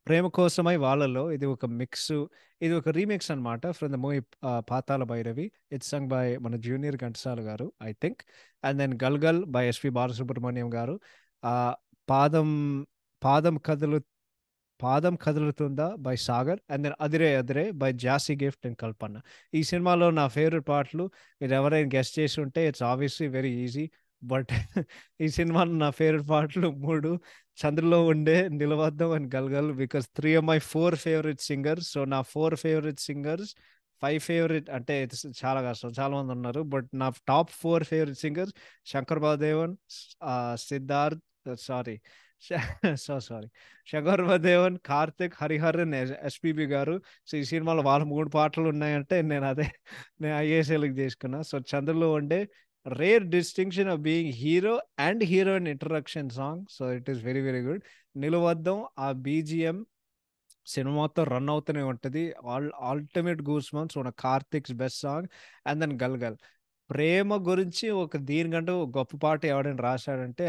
'ప్రేమ కోసమై వాళ్ళలో' ఇది ఒక మిక్సు. ఇది ఒక రీమిక్స్ అన్నమాట from the movie 'Pathala Bhairavi'. It's sung by మన జూనియర్ ఘంటసాల గారు ఐ థింక్. అండ్ దెన్ 'గల్ గల్' బై ఎస్‌పి బాలసుబ్రహ్మణ్యం గారు. ఆహ్, 'పాదం పాదం కదులు పాదం కదులుతుందా' బై 'సాగర్' అండ్ దెన్ 'అదిరే అదిరే' బై 'జాసీ గిఫ్ట్ అండ్ కల్పన'. ఈ సినిమాలో నా ఫేవరెట్ పాటలు మీరెవరైనా గెస్ చేసుంటే it's obviously very easy. But ఈ సినిమాలో నా ఫేవరెట్ పాటలు 3 'చంద్రలో ఉండే', 'నిలవద్దం' అండ్ 'గల్ గల్' because 3 of my 4 favourite singers. So, నా 4 ఫేవరెట్ సింగర్స్ 5 ఫేవరెట్ అంటే ఇట్స్ చాలా కష్టం. చాలా మందున్నారు. బట్ నా top 4 favourite singers 'Shankar Mahadevan', 'Siddharth' sorry sorry 'Shankar Mahadevan', 'Karthik', 'Hariharan', SPB గారు. సో, ఈ సినిమాలో వాళ్ళ 3 పాటలు ఉన్నాయంటే నేను అయ్యే సెలెక్ట్ చేసుకున్నా. సో, 'చంద్రలో ఉండే' rare distinction of being hero and heroine introduction song. So, it is very very good. 'నిలువద్దం' ఆ బీజీఎం సినిమా మొత్తం రన్ అవుతూనే ఉంటది. Ultimate goose bumps one of Karthik's best song. And then 'గల్ గల్' ప్రేమ గురించి దీనికంటూ గొప్ప పాట ఎవడైనా రాశాడంటే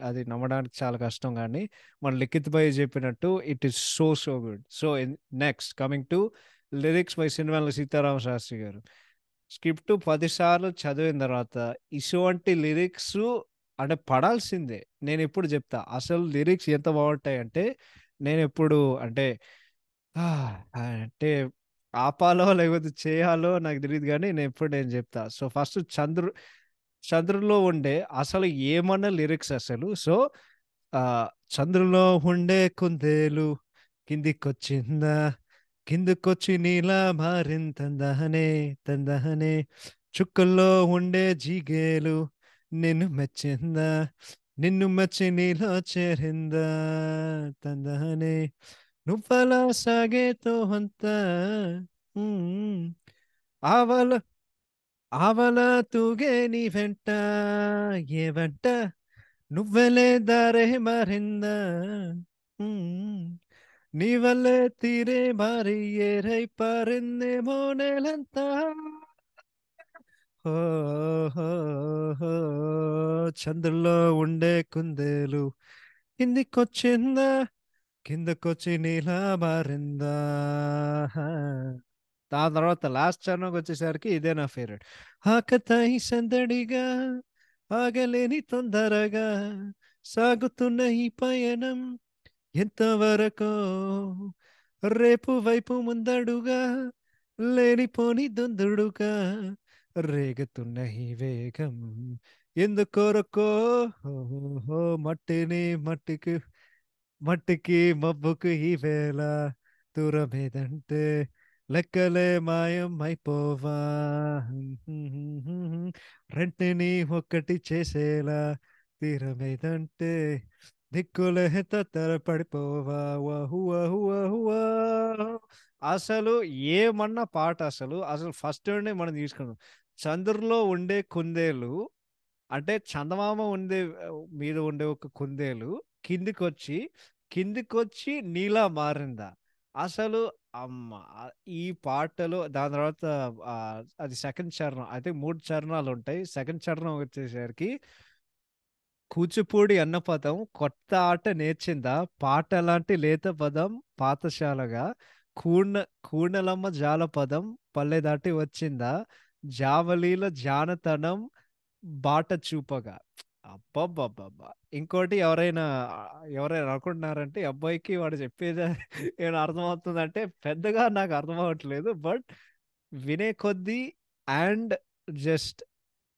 అది నమ్మడానికి చాలా కష్టం గానీ, మన లిఖిత్ భాయ్ చెప్పినట్టు it is so so good. So, next coming to lyrics by Sirivennela Seetharama Sastry garu. Script 10 సార్లు చదివిన తర్వాత ఇటువంటి లిరిక్స్ అంటే పడాల్సిందే. నేనెప్పుడు చెప్తా. అసలు లిరిక్స్ ఎంత బావుంటాయంటే, నేనెప్పుడు అంటే అంటే ఆపాలో లేకపోతే చేయాలో నాకు తెలీదు గానీ నేను చెప్తా. సో, ఫస్ట్ 'చంద్రులో ఉండే' అసలు ఏమన్నా లిరిక్స్ అసలు. సో, 'చంద్రులో ఉండే కుందేలు కిందికొచ్చిందా, కిందకొచ్చి నీలా మారింతందహనే తందహనే, చుక్కల్లో ఉండే జిగేలు నిన్ను మెచ్చిందా, నిన్ను మెచ్చి నీలో చేరిందా తందహనే, నువ్వలా సాగే తోహంతా హ్మ్. ఆవల ఆవల తూగే నీ వెంట ఏ వెంట నువ్వెలే దారే మారిందా హ్మ్. నీ వల్లే తీరే మారి ఏరై పారిందేమో నేలంతా ఓహో, చంద్రుల్లో ఉండే కుందేలు కిందికొచ్చిందా, కిందకొచ్చి నీలా మారిందా. దాని తర్వాత లాస్ట్ చరణంకి వచ్చేసరికి ఇదే నా ఫేవరెట్. ఆకతాయి సందడిగా ఆగలేని తొందరగా సాగుతున్న ఈ పయనం ఎంతవరకో రేపు వైపు ముందడుగా లేనిపోని దొందుడుగా రేగుతున్న ఈ వేగం ఎందుకొరకో. ఓహో, మట్టిని మట్టికి మట్టికి మబ్బుకు ఈ వేళ దూరమేదంటే లెక్కలే మాయం అయిపోవా. రెంటిని ఒక్కటి చేసేలా తీరమేదంటే దిక్కులే తత్తరపడిపోవా. వహు వహు వహు వా. అసలు ఏమన్నా పాట, అసలు అసలు ఫస్ట్ నుండి మనం తీసుకున్నాం. చంద్రులో ఉండే కుందేలు అంటే చందమామ ఉండే మీద ఉండే ఒక కుందేలు కిందికొచ్చి కిందికొచ్చి నీలా మారిందా. అసలు అమ్మ ఈ పాటలో దాని తర్వాత ఆ, అది సెకండ్ చరణం అయితే మూడు చరణాలు ఉంటాయి. సెకండ్ చరణం వచ్చేసరికి కూచిపూడి అన్న పదం కొత్త ఆట నేర్చిందా, పాట లాంటి లేత పదం పాఠశాలగా, కూన కూనలమ్మ జాలపదం పల్లె దాటి వచ్చిందా, జావలీల జానతనం బాట చూపగా. అబ్బబ్బబ్బబ్బా. ఇంకోటి ఎవరైనా అనుకుంటున్నారంటే ఈ అబ్బాయికి వాడు చెప్పేది ఏమైనా అర్థమవుతుందంటే పెద్దగా నాకు అర్థం అవ్వట్లేదు. బట్ వినే కొద్దీ అండ్ జస్ట్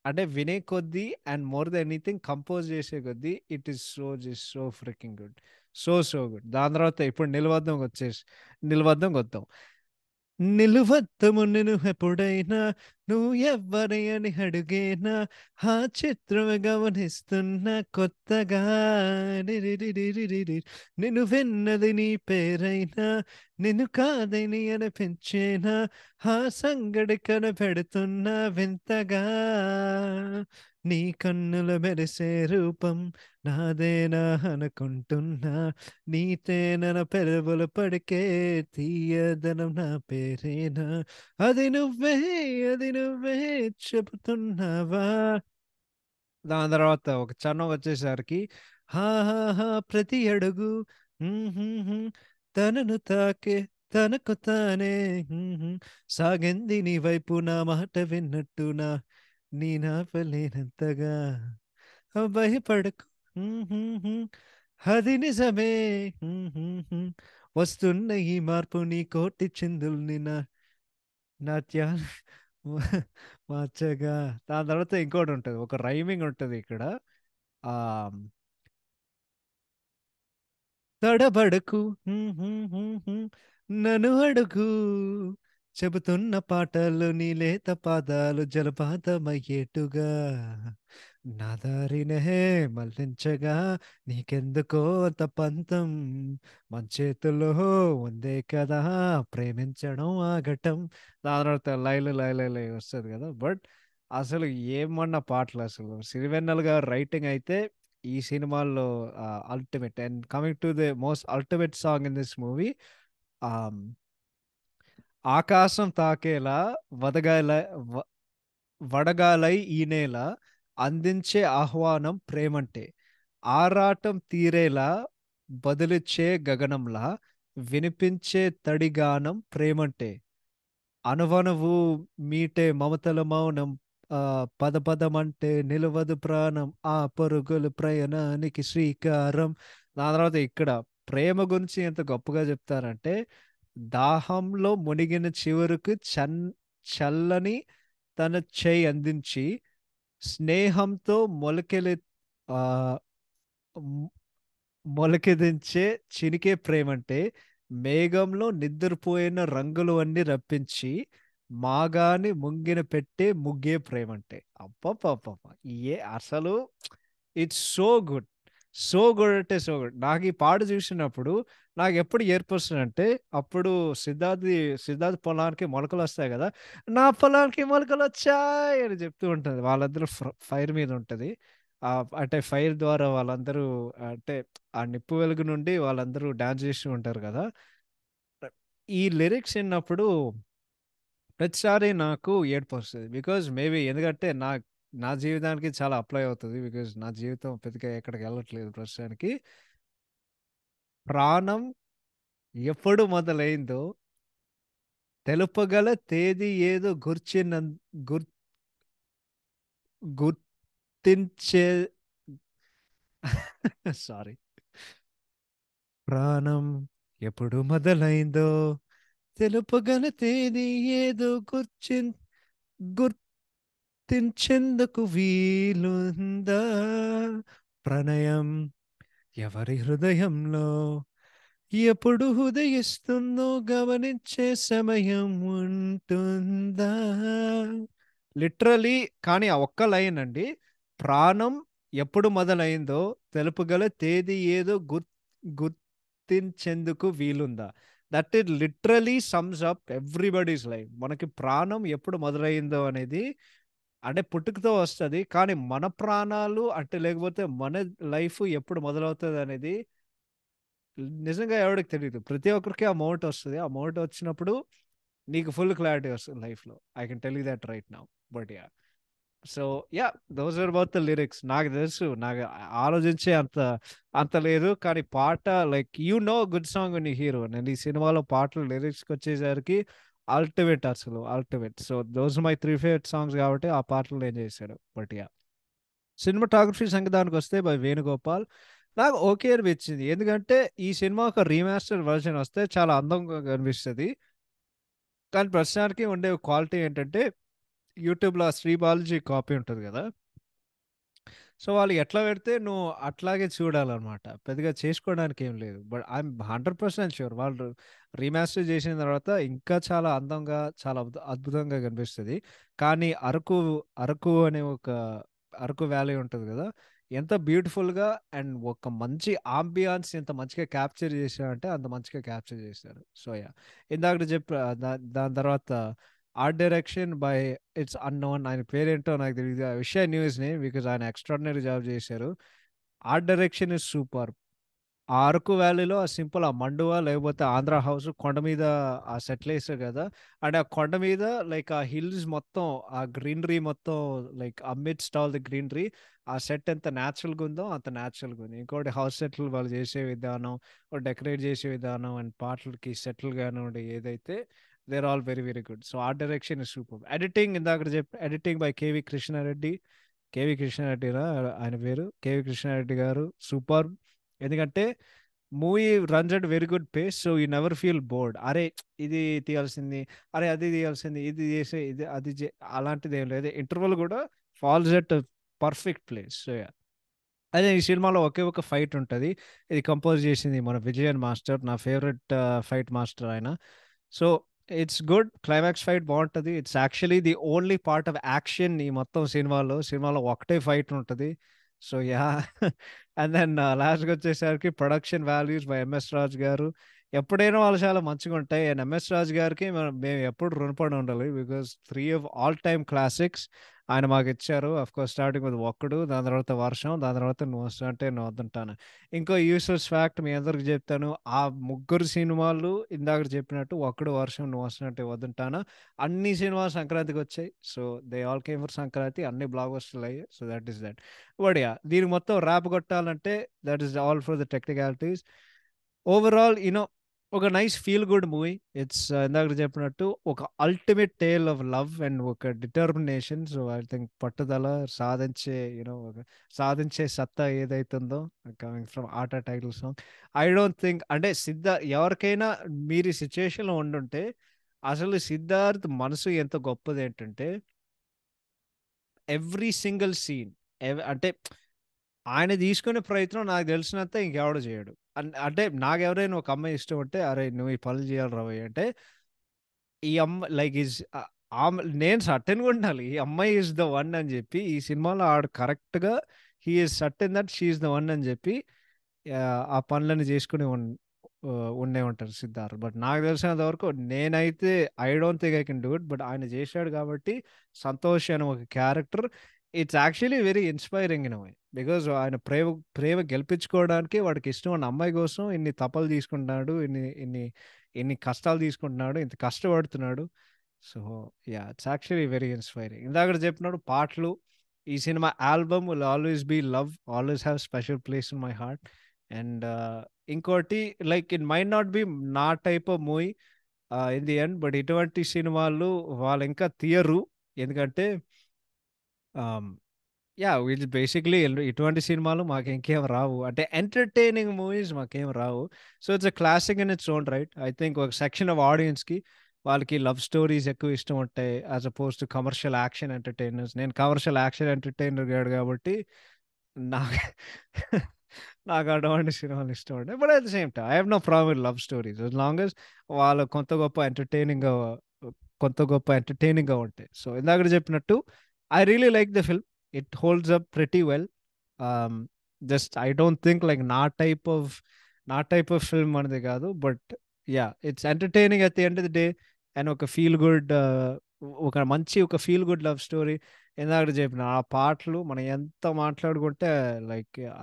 అంటే వినే కొద్దీ and more than anything compose చేసే కొద్దీ it is so just so freaking good. So so good. దాని తర్వాత ఇప్పుడు నిలబద్ధం వద్దాం. నిలువద్దము నేను ఎప్పుడైనా నువ్వు ఎవ్వరి అని అడుగేనా, ఆ చిత్రమే గమనిస్తున్నా కొత్తగా. డిడిడిడిడిడిడి. నిన్ను విన్నది నీ పేరైనా నిన్ను కాదని అనిపించేనా, ఆ సంగడి కనపెడుతున్నా వింతగా. నీ కన్నుల మెరిసే రూపం నాదేనా అనుకుంటున్నా, నీ తేనెల పెదవులు పడికే తీయదనం నా పేరేనా, అది నువ్వే అది నువ్వే చెబుతున్నావా. దాని తర్వాత ఒక చరణం వచ్చేసరికి హాహాహా ప్రతి అడుగు హ్మ్ హ్మ్ హ్మ్, తనను తాకే తనకు తానే హ్మ్ హ్మ్, సాగింది నీ వైపు నా మాట విన్నట్టు నీ నాపలేనంతగా భయపడకు హ్మ్ హ్మ్ హ్మ్, అది నిజమే హ్మ్ హ్మ్ హ్మ్, వస్తున్న ఈ మార్పు నీ కోటి చిందుల్ని నాట్యా మార్చగా. దాని తర్వాత ఇంకోటి ఉంటుంది, ఒక రైమింగ్ ఉంటుంది ఇక్కడ. ఆ తడబడకు హ్మ్ హ్మ్ హ్మ్ హ్మ్, నన్ను అడుగు చెబుతున్న పాటలు నీ లేత పాదాలు జలపాతమయ్యేట్టుగా నా దారినే మళ్ళించగా, నీకెందుకో అంత పంతం మన చేతుల్లో ఉందే కదా ప్రేమించడం ఆగటం. దాని తర్వాత లైలు లైలు వస్తుంది కదా. బట్ అసలు ఏమన్నా పాటలు, అసలు సిరివెన్నెల గారు రైటింగ్ అయితే ఈ సినిమాల్లో ultimate. And coming to the most ultimate song in this movie, ఆకాశం తాకేలా వదగాల వ- వడగాలై ఈ నేల అందించే ఆహ్వానం ప్రేమంటే, ఆరాటం తీరేలా బదులిచ్చే గగనంలా వినిపించే తడిగానం ప్రేమంటే, అనువనువు మీటే మమతల మౌనం ఆ పద పదమంటే నిలవదు ప్రాణం ఆ పరుగులు ప్రయాణానికి శ్రీకారం. దాని తర్వాత ఇక్కడ ప్రేమ గురించి ఎంత గొప్పగా చెప్తారంటే, దాహంలో మునిగిన చివరకు చల్లని తన చేయి అందించి స్నేహంతో మొలకెలె ఆ మ్- మొలకెదించే చినికే ప్రేమంటే, మేఘంలో నిద్రపోయిన రంగులు అన్ని రప్పించి మాగాని ముంగిన పెట్టే ముగ్గే ప్రేమంటే. అప్పప్పప్ప. ఏ అసలు it's so good. So good అంటే సో గుడ్. నాకు ఈ పాట చూసినప్పుడు నాకు ఎప్పుడు ఏర్పు వస్తుందంటే, అప్పుడు సిద్ధార్థ్ పొలానికి మొలకలు వస్తాయి కదా, నా పొలానికి మొలకలు వచ్చాయి అని చెప్తూ ఉంటుంది. వాళ్ళందరూ ఫైర్ మీద ఉంటుంది. అంటే ఫైర్ ద్వారా వాళ్ళందరూ అంటే ఆ నిప్పు వెలుగు నుండి వాళ్ళందరూ డాన్స్ చేస్తూ ఉంటారు కదా. ఈ లిరిక్స్ విన్నప్పుడు ప్రతిసారి నాకు ఏడుపొస్తది. బికాజ్ మేబీ ఎందుకంటే నా జీవితానికి చాలా అప్లై అవుతది. బికాజ్ నా జీవితం పెద్దగా ఎక్కడికెళ్ళట్లేదు ప్రస్తుతానికి. ప్రాణం ఎప్పుడు మొదలైందో తెలుపగల తేదీ ఏదో గుర్ గుర్తించే సారీ. ప్రాణం ఎప్పుడు మొదలైందో తెలుపగల తేదీ ఏదో గుర్తించేందుకు వీలుందా? ప్రణయం ఎవరి హృదయంలో ఎప్పుడు ఉదయిస్తుందో గమనించే సమయం ఉంటుందా? లిటరలీ కానీ ఆ ఒక్క లైన్ అండి. ప్రాణం ఎప్పుడు మొదలైందో తెలుపగల తేదీ ఏదో గుర్తించేందుకు వీలుందా? That it literally sums up everybody's life. మనకి ప్రాణం ఎప్పుడు మొదలైందో అనేది అంటే పుట్టుకతో వస్తది. కానీ మన ప్రాణాలు అంటే లేకపోతే మన లైఫ్ ఎప్పుడు మొదలవుతది అనేది నిజంగా ఎవడికి తెలీదు. ప్రతి ఒక్కరికి ఆ మోమెంట్ వస్తది. ఆ మోమెంట్ వచ్చినప్పుడు నీకు ఫుల్ క్లారిటీ వస్తది లైఫ్‌లో. I can tell you that right now. But yeah! So yeah! Those are about the lyrics. నాకు తెలుసు. నాకు ఆలోచించే అంత లేదు. కానీ పాట like good song when you hear. నేను ఈ సినిమాలో పాటలు లిరిక్స్‌కొచ్చేసరికి అల్టిమేట్ అసలు ultimate. So those my 3 favourite songs కాబట్టి ఆ పాటలు నేను చేశాడు. But yeah! సినిమాటోగ్రఫీ సంగీతానికొస్తే బై వేణుగోపాల్. నాకు ఓకే అనిపించింది. ఎందుకంటే ఈ సినిమా ఒక రీమాస్టర్ వెర్షన్ వస్తే చాలా అందంగా కనిపిస్తది. కానీ ప్రస్తుతానికి ఉండే క్వాలిటీ ఏంటంటే యూట్యూబ్‌లో ఆ 'శ్రీ బాలాజీ' కాపీ ఉంటది గదా! సో, వాళ్ళు ఎట్లా పెడితే నువ్వు అట్లాగే చూడాలనమాట. పెద్దగా చేసుకోవడానికి ఏం లేదు. బట్ ఐయామ్ 100% ష్యూర్ వాళ్ళు రీమాస్టర్ చేసిన తర్వాత ఇంకా చాలా అందంగా, చాలా అద్భుతంగా కనిపిస్తది. కానీ అరకు అనే ఒక అరకు వ్యాలీ ఉంటది గదా! ఎంత బ్యూటిఫుల్‌గా అండ్ ఒక మంచి ఆంబియన్స్ ఎంత మంచిగా క్యాప్చర్ చేశారంటే అంత మంచిగా క్యాప్చర్ చేశారు. So, yeah! ఇందాకడ దాని తర్వాత art direction by it's unknown. ఆయన పేరేంటో నాకు తెలీదు. I wish I knew his name because ఆయన ఎక్స్ట్రార్డినరీ జాబ్ చేశారు. Art direction is super. ఆ అరకు వ్యాలీలో ఆ సింపుల్ ఆ మండువా లేకపోతే ఆంధ్ర హౌస్ కొండ మీద ఆ సెటిల్ వేసారు కదా. అండ్ ఆ కొండ మీద లైక్ ఆ హిల్స్ మొత్తం ఆ గ్రీనరీ మొత్తం like amidst all the greenery ఆ సెట్ ఎంత న్యాచురల్గా ఉందో అంత న్యాచురల్గా ఉంది. ఇంకోటి హౌస్ సెటిల్ వాళ్ళు చేసే విధానం, డెకరేట్ చేసే విధానం అండ్ పాటలకి సెటిల్ కానివ్వండి ఏదైతే there all very very good. So art direction is super. Editing ఇందాక editing by KV Krishna Reddy. KV కృష్ణారెడ్డిరా ఆయన పేరు. కేవి కృష్ణారెడ్డి గారు సూపర్. ఎందుకంటే movie runs at very good pace. So you never feel bored. అరే ఇది తీయాల్సింది, అరే అది తీయాల్సింది, ఇది చేసే ఇది అలాంటిది ఏం లేదు. ఇంటర్వల్ కూడా falls at perfect place. So అదే ఈ సినిమాలో ఒకే ఒక ఫైట్ ఉంటది. ఇది కంపోజ్ చేసింది మన విజయన్ మాస్టర్. నా ఫేవరెట్ ఫైట్ మాస్టర్ ఆయన. సో, ఇట్స్ గుడ్. క్లైమాక్స్ ఫైట్ బావుంటది. It's actually the only part of action ఈ మొత్తం సినిమాలో. సినిమాలో ఒకటే ఫైట్ ఉంటది. So, yeah! అండ్ దెన్ లాస్ట్‌కొచ్చేసరికి production values by 'MS Raju' గారు. ఎప్పుడైనా వాళ్ళు చాలా మంచిగుంటాయి. అండ్ 'ఎంఎస్ రాజు' గారికి మేము ఎప్పుడు రుణపడి ఉండాలి. Because 3 of all time classics ఆయన మాకిచ్చారు. ఆఫ్‌కోర్స్ స్టార్టింగ్ విత్ 'ఒక్కడు', దాని తర్వాత 'వర్షం', దాని తర్వాత 'నువ్వొస్తానంటే నేనొద్దంటాను.' ఇంకో యూజ్‌లెస్ ఫ్యాక్ట్ మీ అందరికి చెప్తాను. ఆ ముగ్గురు సినిమాలు ఇందాక చెప్పినట్టు 'ఒక్కడు', 'వర్షం', 'నువ్వొస్తానంటే వద్దంటానా' అన్ని సినిమాలు సంక్రాంతికొచ్చాయి. So, they all came for Sankranti. అన్ని బ్లాక్ బస్టర్‌లయ్యాయి. So, that is that. But yeah! దీనికి మొత్తం ర్యాప్ కొట్టాలంటే that is all for the technicalities. Overall ఒక nice feel good movie. It's ఇందాక చెప్పినట్టు ఒక ultimate tale of love and ఒక డిటర్మినేషన్. సో ఐ థింక్ పట్టుదల సాధించే ఒక సాధించే సత్తా ఏదైతుందో కమింగ్ ఫ్రమ్ ఆట title song. I don't think అంటే ఎవరికైనా మీరు ఈ సిచ్యుయేషన్‌లో ఉండుంటే అసలు సిద్ధార్థ్ మనసు ఎంత గొప్పది ఏంటంటే ఎవ్రీ సింగిల్ సీన్ అంటే ఆయన తీసుకునే ప్రయత్నం నాకు తెలిసినంత ఇంకెవడు చేయడు. అంటే నాకెవరైనా ఒక అమ్మాయి ఇష్టం అంటే, "అరే! నువ్వు ఈ పనులు చేయాలిరా భయ్" అంటే, ఈ లైక్ ఆమె నేను సర్టెన్‌గా ఉండాలి. ఈ అమ్మాయి ఈస్ ద వన్ అని చెప్పి, ఈ సినిమాలో ఆడు కరెక్ట్‌గా he is certain that she is the one అని చెప్పి ఆ పనులన్నీ చేసుకొని ఉండే ఉంటారు సిద్ధార్థ్. బట్ నాకు తెలిసినంత వరకు నేనైతే I don't think I can do it. But ఆయన చేశాడు కాబట్టి సంతోష్ అనే ఒక character it's actually very inspiring in a way. Because ఆయన ప్రేమ ప్రేమ గెలిపించుకోవడానికి వాడికి ఇష్టమైన అమ్మాయి కోసం ఇన్ని తపలు తీసుకుంటున్నాడు. ఇన్ని ఇన్ని ఇన్ని కష్టాలు తీసుకుంటున్నాడు. ఇంత కష్టపడుతున్నాడు. So it's actually very inspiring. ఇందాక చెప్పినట్టు పాటలు, ఈ సినిమా album will always be love, always have special place in my heart. And ఇంకోటి, like it might not be నా type of movie in the end, but ఇటువంటి సినిమాలు వాళ్ళు ఇంకా తీయరు. ఎందుకంటే వీళ్ళు బేసిక్‌లీ ఇటువంటి సినిమాలు మాకు ఇంకేం రావు. అంటే ఎంటర్‌టైనింగ్ మూవీస్ మాకేం రావు. So, it's a classic in its own right. I think ఒక సెక్షన్ ఆఫ్ ఆడియన్స్‌కి వాళ్ళకి లవ్ స్టోరీస్ ఎక్కువ ఇష్టం ఉంటాయి. As opposed to commercial action entertainers. నేను కమర్షియల్ యాక్షన్ ఎంటర్‌టైనర్ గాడు కాబట్టి నాకు నాకు అటువంటి సినిమాలు ఇష్టం ఉంటాయి. But at the same time I have no problem with love stories as long as వాళ్ళు కొంత గొప్ప ఎంటర్‌టైనింగ్‌గా ఉంటాయి. సో, ఇందాకడ చెప్పినట్టు I really like the film. It holds up pretty well. Um, just I don't think like నా type of film అనేది కాదు. But it's entertaining at the end of the day. And ఒక ఫీల్ గుడ్ లవ్ స్టోరీ. ఇందాక చెప్పిన ఆ పాటలు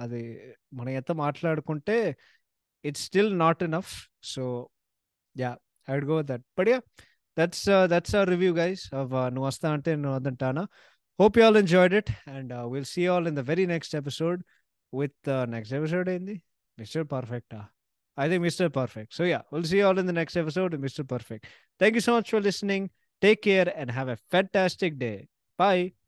అది మనం ఎంత మాట్లాడుకుంటే it's still not enough. So I would go with that. But that's our review, guys, of నువ్వు వస్తా అంటే నేను వద్దంటానా. Hope you all enjoyed it, and we'll see you all in the very next episode. With next episode ఏంది, Mr. Perfect. I think Mr. Perfect. So we'll see you all in the next episode with Mr. Perfect. Thank you so much for listening. Take care and have a fantastic day. Bye.